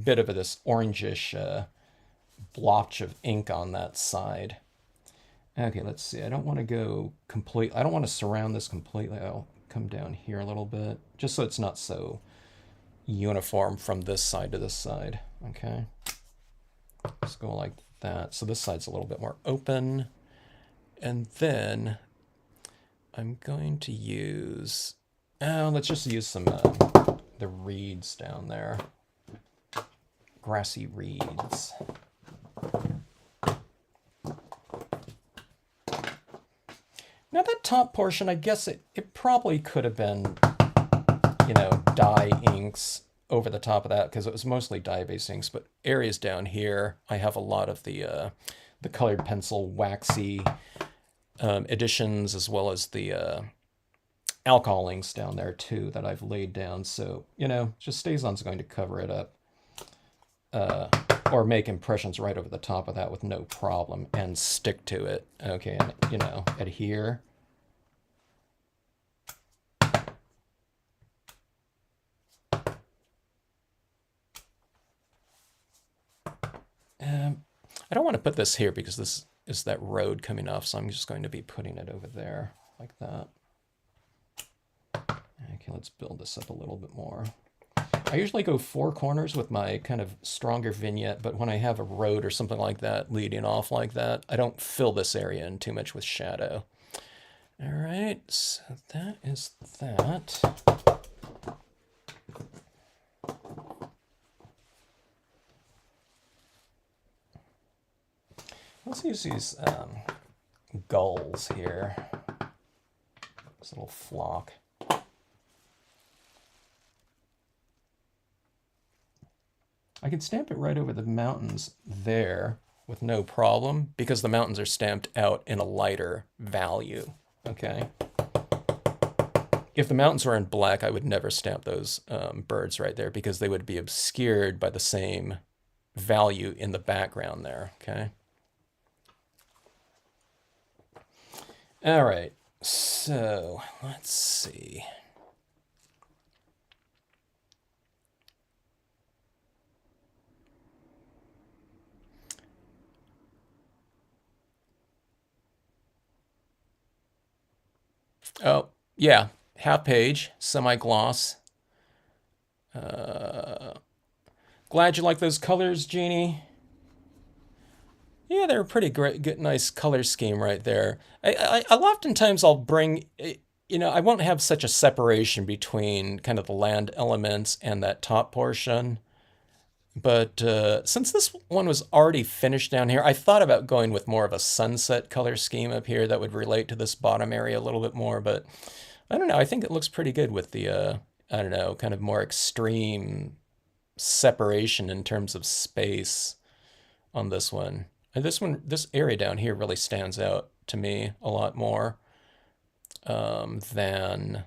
bit of this orangish blotch of ink on that side. Okay, let's see. I don't want to go complete. I don't want to surround this completely. I'll come down here a little bit, just so it's not so uniform from this side to this side. Okay. Let's go like that. So this side's a little bit more open. And then I'm going to use, let's just use some, the reeds down there. Grassy reeds. Now that top portion, I guess it probably could have been, dye inks over the top of that because it was mostly dye-based inks, but areas down here, I have a lot of the colored pencil waxy additions as well as the alcohol inks down there too that I've laid down. So, just StazOn's going to cover it up. or make impressions right over the top of that with no problem and stick to it. Okay, and adhere. I don't want to put this here because this is that road coming off, so I'm just going to be putting it over there like that. Okay, let's build this up a little bit more. I usually go 4 corners with my kind of stronger vignette, but when I have a road or something like that leading off like that, I don't fill this area in too much with shadow. All right, so that is that. Let's use these gulls here. This little flock. I could stamp it right over the mountains there with no problem because the mountains are stamped out in a lighter value, okay? If the mountains were in black, I would never stamp those birds right there because they would be obscured by the same value in the background there, okay? All right, so let's see. Oh, yeah, half page, semi-gloss. Glad you like those colors, Jeannie. Yeah, they're a pretty great, good, nice color scheme right there. Oftentimes I'll bring, I won't have such a separation between kind of the land elements and that top portion. But since this one was already finished down here, I thought about going with more of a sunset color scheme up here that would relate to this bottom area a little bit more. But I don't know. I think it looks pretty good with the, I don't know, kind of more extreme separation in terms of space on this one. And this area down here really stands out to me a lot more than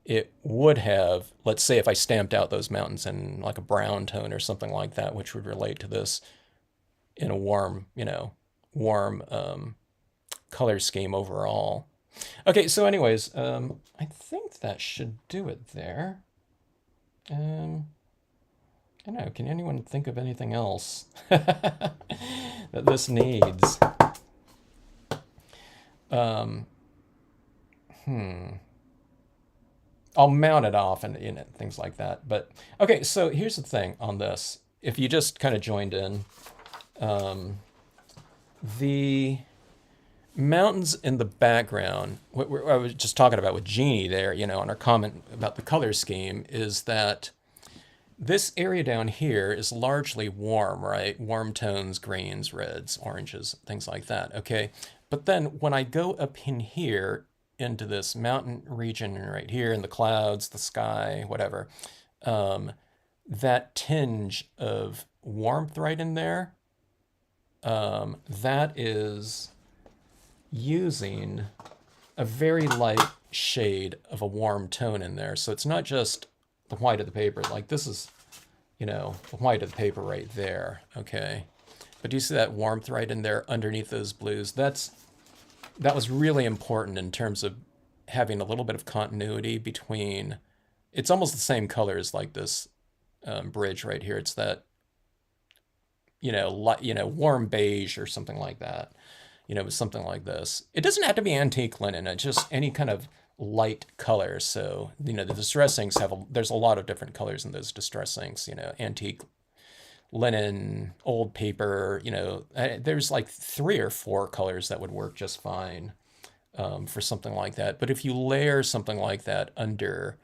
it would have, let's say if I stamped out those mountains in like a brown tone or something like that, which would relate to this in a warm, warm color scheme overall. Okay, so anyways, I think that should do it there. I don't know, can anyone think of anything else that this needs? I'll mount it off and things like that. But okay, so here's the thing on this. If you just kind of joined in, the mountains in the background, what I was just talking about with Jeannie there, on our comment about the color scheme, is that this area down here is largely warm, right? Warm tones, greens, reds, oranges, things like that, okay? But then when I go up in here into this mountain region right here in the clouds, the sky, whatever, that tinge of warmth right in there, that is using a very light shade of a warm tone in there. So it's not just the white of the paper. Like this is, the white of the paper right there, okay? But do you see that warmth right in there underneath those blues? That was really important in terms of having a little bit of continuity between, it's almost the same colors like this bridge right here. It's that, warm beige or something like that, something like this. It doesn't have to be antique linen. It's just any kind of light color. So, the distress inks there's a lot of different colors in those distress inks, antique linen, old paper, there's like 3 or 4 colors that would work just fine for something like that. But if you layer something like that under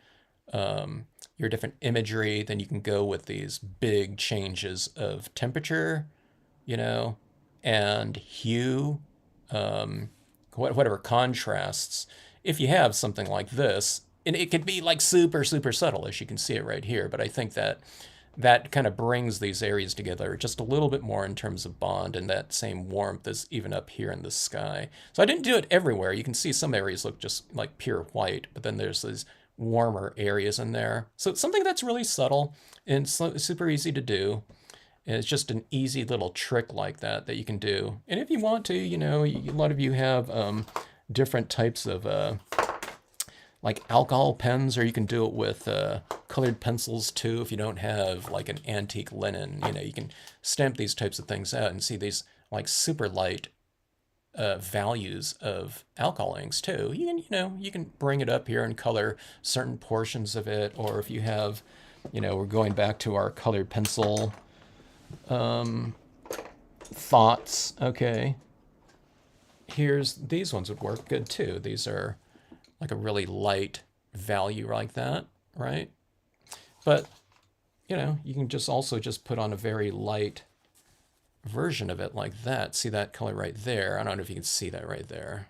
your different imagery, then you can go with these big changes of temperature, and hue, whatever contrasts. If you have something like this, and it could be like super, super subtle, as you can see it right here, but I think that kind of brings these areas together just a little bit more in terms of bond, and that same warmth is even up here in the sky. So I didn't do it everywhere. You can see some areas look just like pure white, but then there's these warmer areas in there. So it's something that's really subtle and super easy to do. And it's just an easy little trick like that that you can do. And if you want to, a lot of you have different types of like alcohol pens, or you can do it with colored pencils too. If you don't have like an antique linen, you can stamp these types of things out and see these like super light values of alcohol inks too. You can bring it up here and color certain portions of it, or if you have, we're going back to our colored pencil thoughts. Okay, these ones would work good too. These are like a really light value like that, right? But you can just also just put on a very light version of it like that. See that color right there? I don't know if you can see that right there.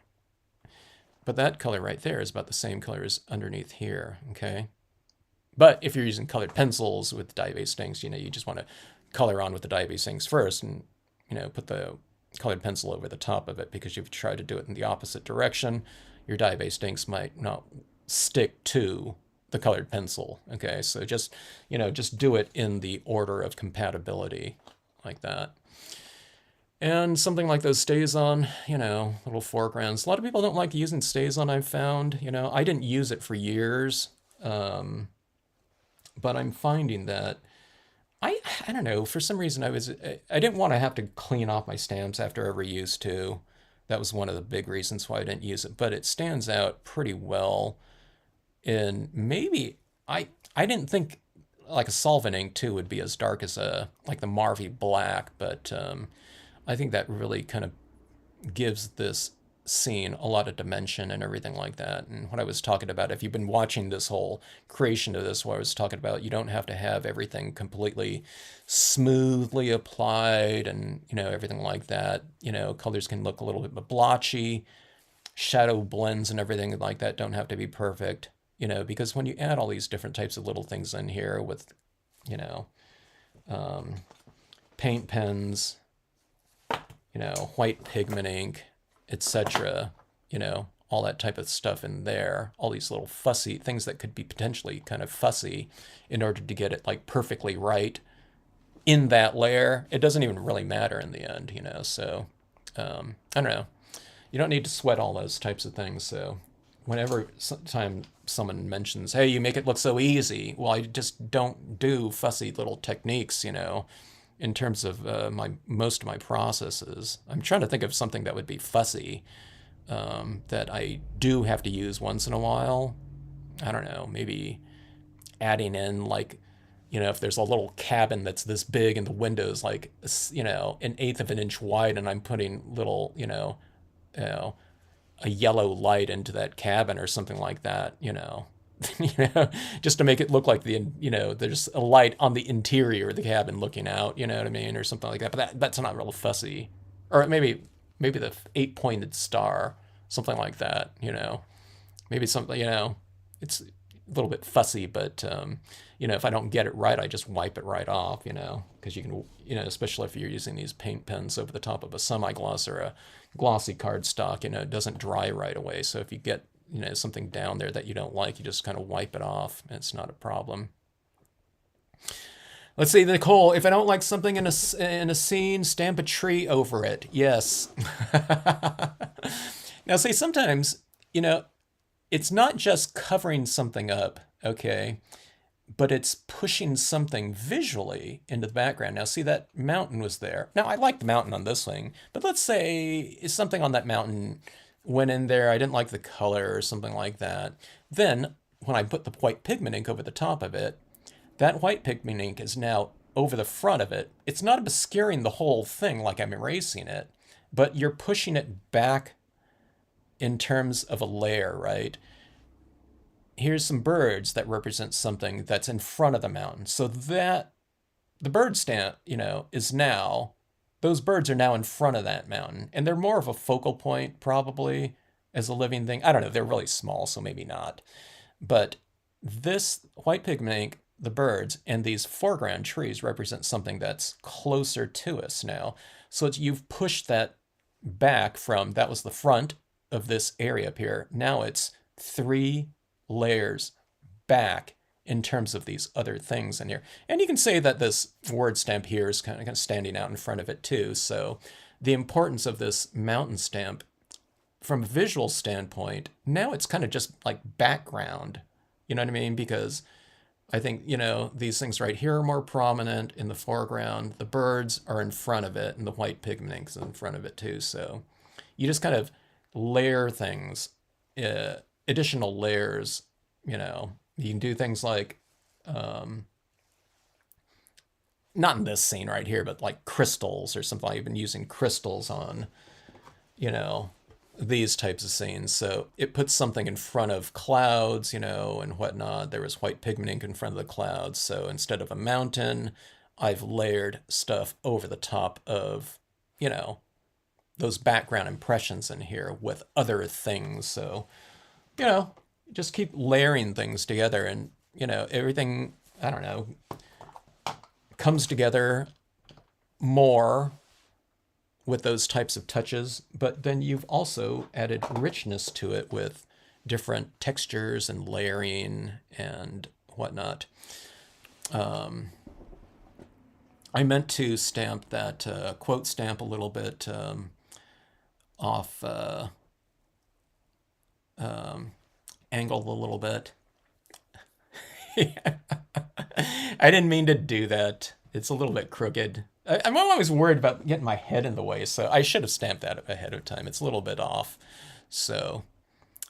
But that color right there is about the same color as underneath here, okay? But if you're using colored pencils with dye-based inks, you just want to color on with the dye-based inks first and, put the colored pencil over the top of it, because if you try to do it in the opposite direction, your dye-based inks might not stick to the colored pencil, okay? So just do it in the order of compatibility like that. And something like those StazOn, little foregrounds. A lot of people don't like using StazOn, I've found. I didn't use it for years, but I'm finding that I don't know, for some reason I didn't want to have to clean off my stamps after every use too. That was one of the big reasons why I didn't use it, but it stands out pretty well. And maybe I didn't think like a solvent ink too would be as dark as like the Marvy Black, but I think that really kind of gives this scene a lot of dimension and everything like that. And what I was talking about, if you've been watching this whole creation of this, what I was talking about, you don't have to have everything completely smoothly applied and, everything like that. Colors can look a little bit blotchy. Shadow blends and everything like that don't have to be perfect, because when you add all these different types of little things in here with, paint pens, white pigment ink, etc., all that type of stuff in there, all these little fussy things that could be potentially kind of fussy in order to get it like perfectly right in that layer. It doesn't even really matter in the end, so I don't know. You don't need to sweat all those types of things. So whenever time someone mentions, hey, you make it look so easy, well, I just don't do fussy little techniques, in terms of most of my processes. I'm trying to think of something that would be fussy that I do have to use once in a while. I don't know, maybe adding in like, if there's a little cabin that's this big and the window's like, an eighth of an inch wide, and I'm putting little, a yellow light into that cabin or something like that, just to make it look like there's a light on the interior of the cabin looking out, you know what I mean, or something like that. But that's not real fussy. Or maybe the 8-pointed star, something like that, maybe something, it's a little bit fussy, but if I don't get it right, I just wipe it right off, because you can, especially if you're using these paint pens over the top of a semi-gloss or a glossy cardstock, it doesn't dry right away. So if you get, something down there that you don't like, you just kind of wipe it off. It's not a problem. Let's see, Nicole, if I don't like something in a scene, stamp a tree over it. Yes. Now, see, sometimes, it's not just covering something up, okay, but it's pushing something visually into the background. Now, see, that mountain was there. Now, I like the mountain on this thing, but let's say something on that mountain went in there. I didn't like the color or something like that. Then, when I put the white pigment ink over the top of it, that white pigment ink is now over the front of it. It's not obscuring the whole thing like I'm erasing it, but you're pushing it back in terms of a layer, right? Here's some birds that represent something that's in front of the mountain. So that the bird stamp, is now, those birds are now in front of that mountain. And they're more of a focal point, probably, as a living thing. I don't know, they're really small, so maybe not. But this white pigment ink, the birds, and these foreground trees represent something that's closer to us now. So you've pushed that back from, that was the front of this area up here. Now it's 3 layers back in terms of these other things in here. And you can say that this word stamp here is kind of standing out in front of it too. So the importance of this mountain stamp from a visual standpoint, now it's kind of just like background. You know what I mean? Because I think, you know, these things right here are more prominent in the foreground. The birds are in front of it, and the white pigment ink is in front of it too. So you just kind of layer things, additional layers, you know. You can do things like, not in this scene right here, but like crystals or something. I've been using crystals on, you know, these types of scenes. So it puts something in front of clouds, you know, and whatnot. There was white pigment ink in front of the clouds. So instead of a mountain, I've layered stuff over the top of, you know, those background impressions in here with other things. So, you know, just keep layering things together, and, you know, everything, I don't know, comes together more with those types of touches, but then you've also added richness to it with different textures and layering and whatnot. I meant to stamp that quote stamp a little bit off angled a little bit. I didn't mean to do that. It's a little bit crooked. I'm always worried about getting my head in the way, so I should have stamped that ahead of time. It's a little bit off. So,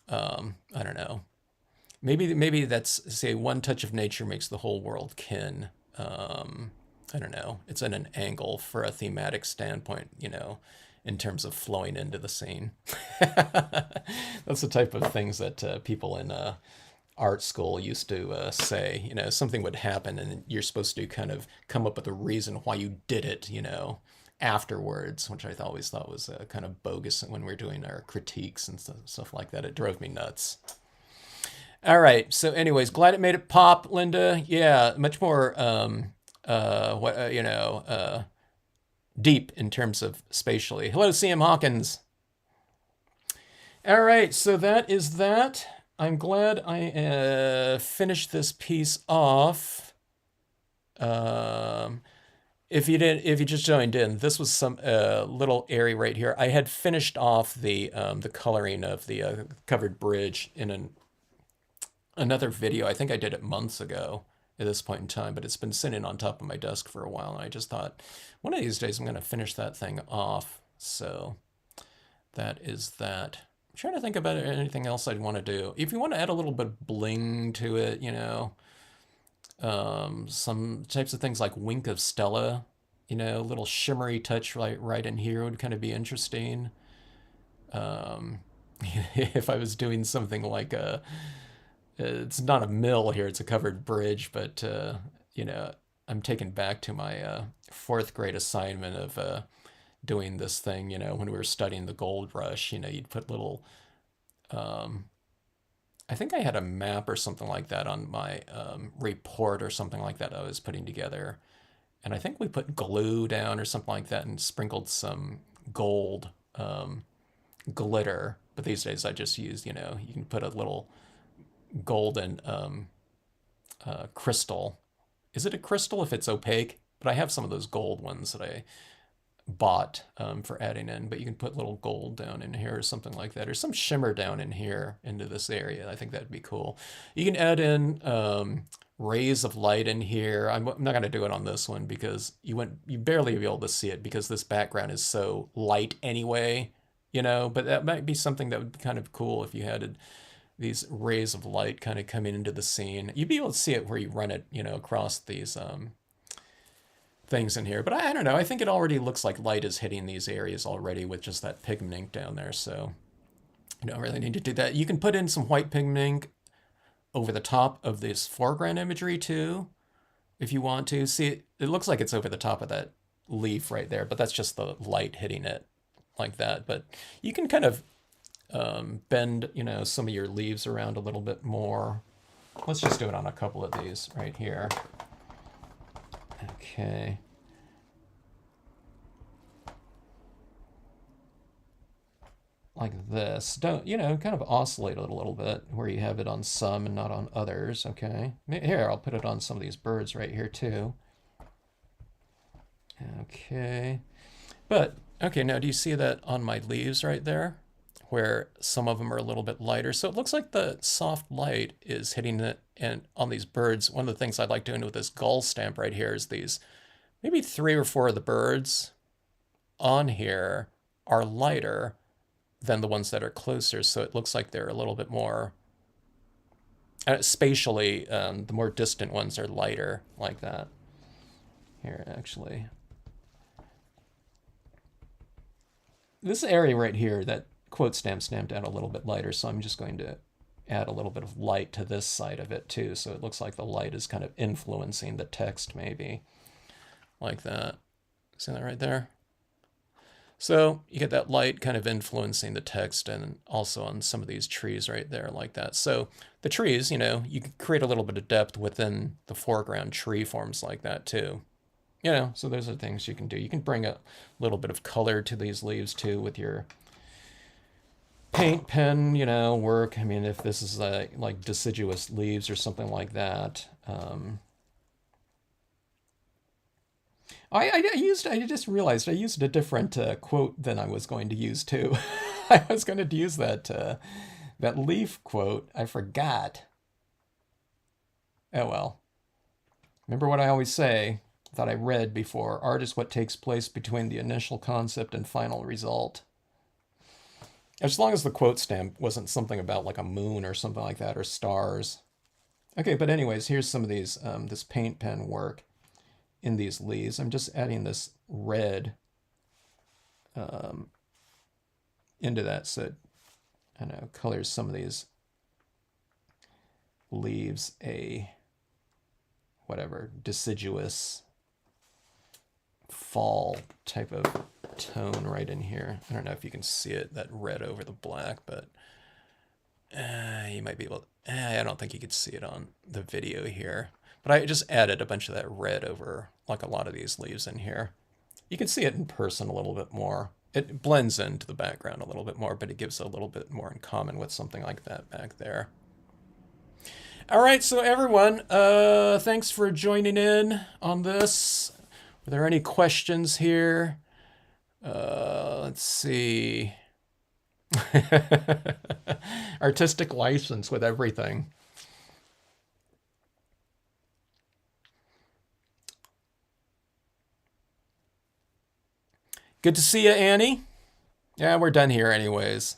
I don't know. Maybe that's, say, one touch of nature makes the whole world kin. I don't know. It's at an angle for a thematic standpoint, you know, in terms of flowing into the scene. That's the type of things that people in art school used to say. You know, something would happen and you're supposed to kind of come up with a reason why you did it, you know, afterwards, which I always thought was kind of bogus when we were doing our critiques and stuff like that. It drove me nuts. All right. So anyways, glad it made it pop, Linda. Yeah, much more, deep in terms of spatially. Hello, CM Hawkins. All right. So that is that. I'm glad I finished this piece off. If you just joined in, this was some little area right here. I had finished off the coloring of the covered bridge in another video. I think I did it months ago at this point in time, but it's been sitting on top of my desk for a while, and I just thought one of these days I'm going to finish that thing off. So that is that. I'm trying to think about anything else I'd want to do. If you want to add a little bit of bling to it, you know, some types of things like Wink of Stella, you know, a little shimmery touch right in here would kind of be interesting. If I was doing something like it's not a mill here, it's a covered bridge, but, you know, I'm taken back to my fourth grade assignment of doing this thing, you know, when we were studying the gold rush. You know, you'd put little, I think I had a map or something like that on my report or something like that I was putting together. And I think we put glue down or something like that and sprinkled some gold glitter. But these days I just use, you know, you can put a little golden crystal. Is it a crystal if it's opaque? But I have some of those gold ones that I bought for adding in, but you can put little gold down in here or something like that, or some shimmer down in here into this area. I think that'd be cool. You can add in rays of light in here. I'm not going to do it on this one because you barely be able to see it because this background is so light anyway, you know, but that might be something that would be kind of cool if you had these rays of light kind of coming into the scene. You'd be able to see it where you run it, you know, across these things in here. But I don't know. I think it already looks like light is hitting these areas already with just that pigment ink down there. So you don't really need to do that. You can put in some white pigment ink over the top of this foreground imagery too, if you want to. See, it looks like it's over the top of that leaf right there, but that's just the light hitting it like that. But you can kind of bend, you know, some of your leaves around a little bit more. Let's just do it on a couple of these right here. Okay. like this. Don't, you know, kind of oscillate it a little bit where you have it on some and not on others, okay? Here, I'll put it on some of these birds right here too. Okay. But, okay, now do you see that on my leaves right there? Where some of them are a little bit lighter. So it looks like the soft light is hitting it, and on these birds, one of the things I like doing with this gull stamp right here is these, maybe 3 or 4 of the birds on here are lighter than the ones that are closer. So it looks like they're a little bit more, spatially, the more distant ones are lighter like that. Here, actually. This area right here, that quote stamp stamped out a little bit lighter, so I'm just going to add a little bit of light to this side of it too, so it looks like the light is kind of influencing the text maybe, like that. See that right there? So you get that light kind of influencing the text, and also on some of these trees right there like that. So the trees, you know, you can create a little bit of depth within the foreground tree forms like that too. You know, so those are things you can do. You can bring a little bit of color to these leaves too with your paint pen, you know, work. I mean, if this is like deciduous leaves or something like that. I just realized I used a different quote than I was going to use too. I was going to use that leaf quote. I forgot. Oh well. Remember what I always say, that I read before: art is what takes place between the initial concept and final result. As long as the quote stamp wasn't something about like a moon or something like that, or stars. Okay, but anyways, here's some of these, this paint pen work in these leaves. I'm just adding this red into that, so it, I don't know, colors some of these leaves a, whatever, deciduous fall type of tone right in here. I don't know if you can see it, that red over the black, but you might be able to, I don't think you could see it on the video here. But I just added a bunch of that red over like a lot of these leaves in here. You can see it in person a little bit more. It blends into the background a little bit more, but it gives a little bit more in common with something like that back there. All right, so everyone, thanks for joining in on this. Are there any questions here? Let's see. Artistic license with everything. Good to see you, Annie. Yeah, we're done here anyways.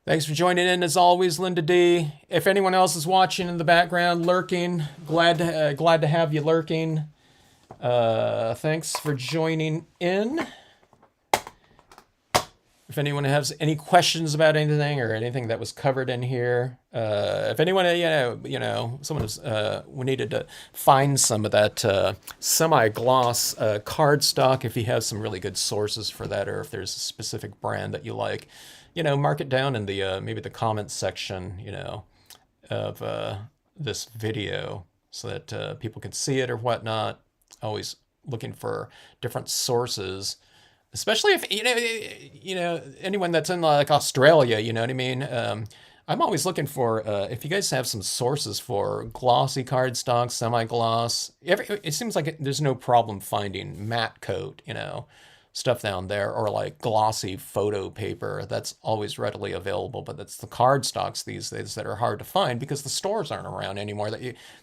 Thanks for joining in as always, Linda D. If anyone else is watching in the background, lurking, glad to have you lurking. Thanks for joining in. If anyone has any questions about anything or anything that was covered in here, if anyone, someone was, we needed to find some of that semi-gloss cardstock, if you have some really good sources for that, or if there's a specific brand that you like, you know, mark it down in the maybe the comments section, you know, of this video, so that people can see it or whatnot. Always looking for different sources. Especially if, you know, anyone that's in like Australia, you know what I mean? I'm always looking for, if you guys have some sources for glossy cardstock, semi-gloss. It seems like there's no problem finding matte coat, you know, stuff down there, or like glossy photo paper. That's always readily available, but that's the cardstocks these days that are hard to find because the stores aren't around anymore.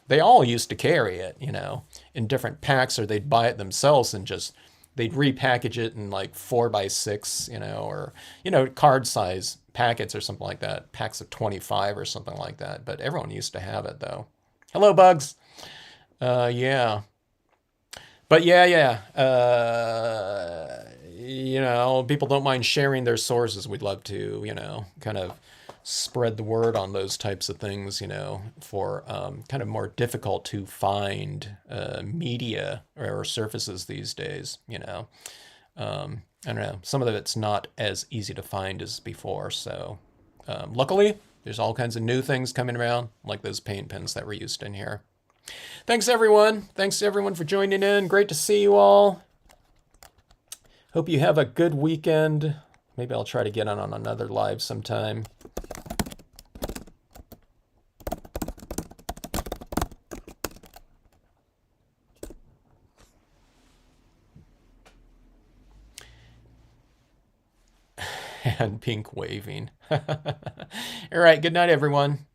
They all used to carry it, you know, in different packs, or they'd buy it themselves and just... they'd repackage it in like 4x6, you know, or, you know, card size packets or something like that, packs of 25 or something like that. But everyone used to have it though. Hello, Bugs. Yeah. But yeah. You know, people don't mind sharing their sources. We'd love to, you know, kind of spread the word on those types of things, you know, for kind of more difficult to find media or surfaces these days, you know. I don't know, some of it's not as easy to find as before, so luckily there's all kinds of new things coming around, like those paint pens that were used in here. Thanks everyone for joining in. Great to see you all. Hope you have a good weekend. Maybe I'll try to get on another live sometime. And pink waving. All right, good night, everyone.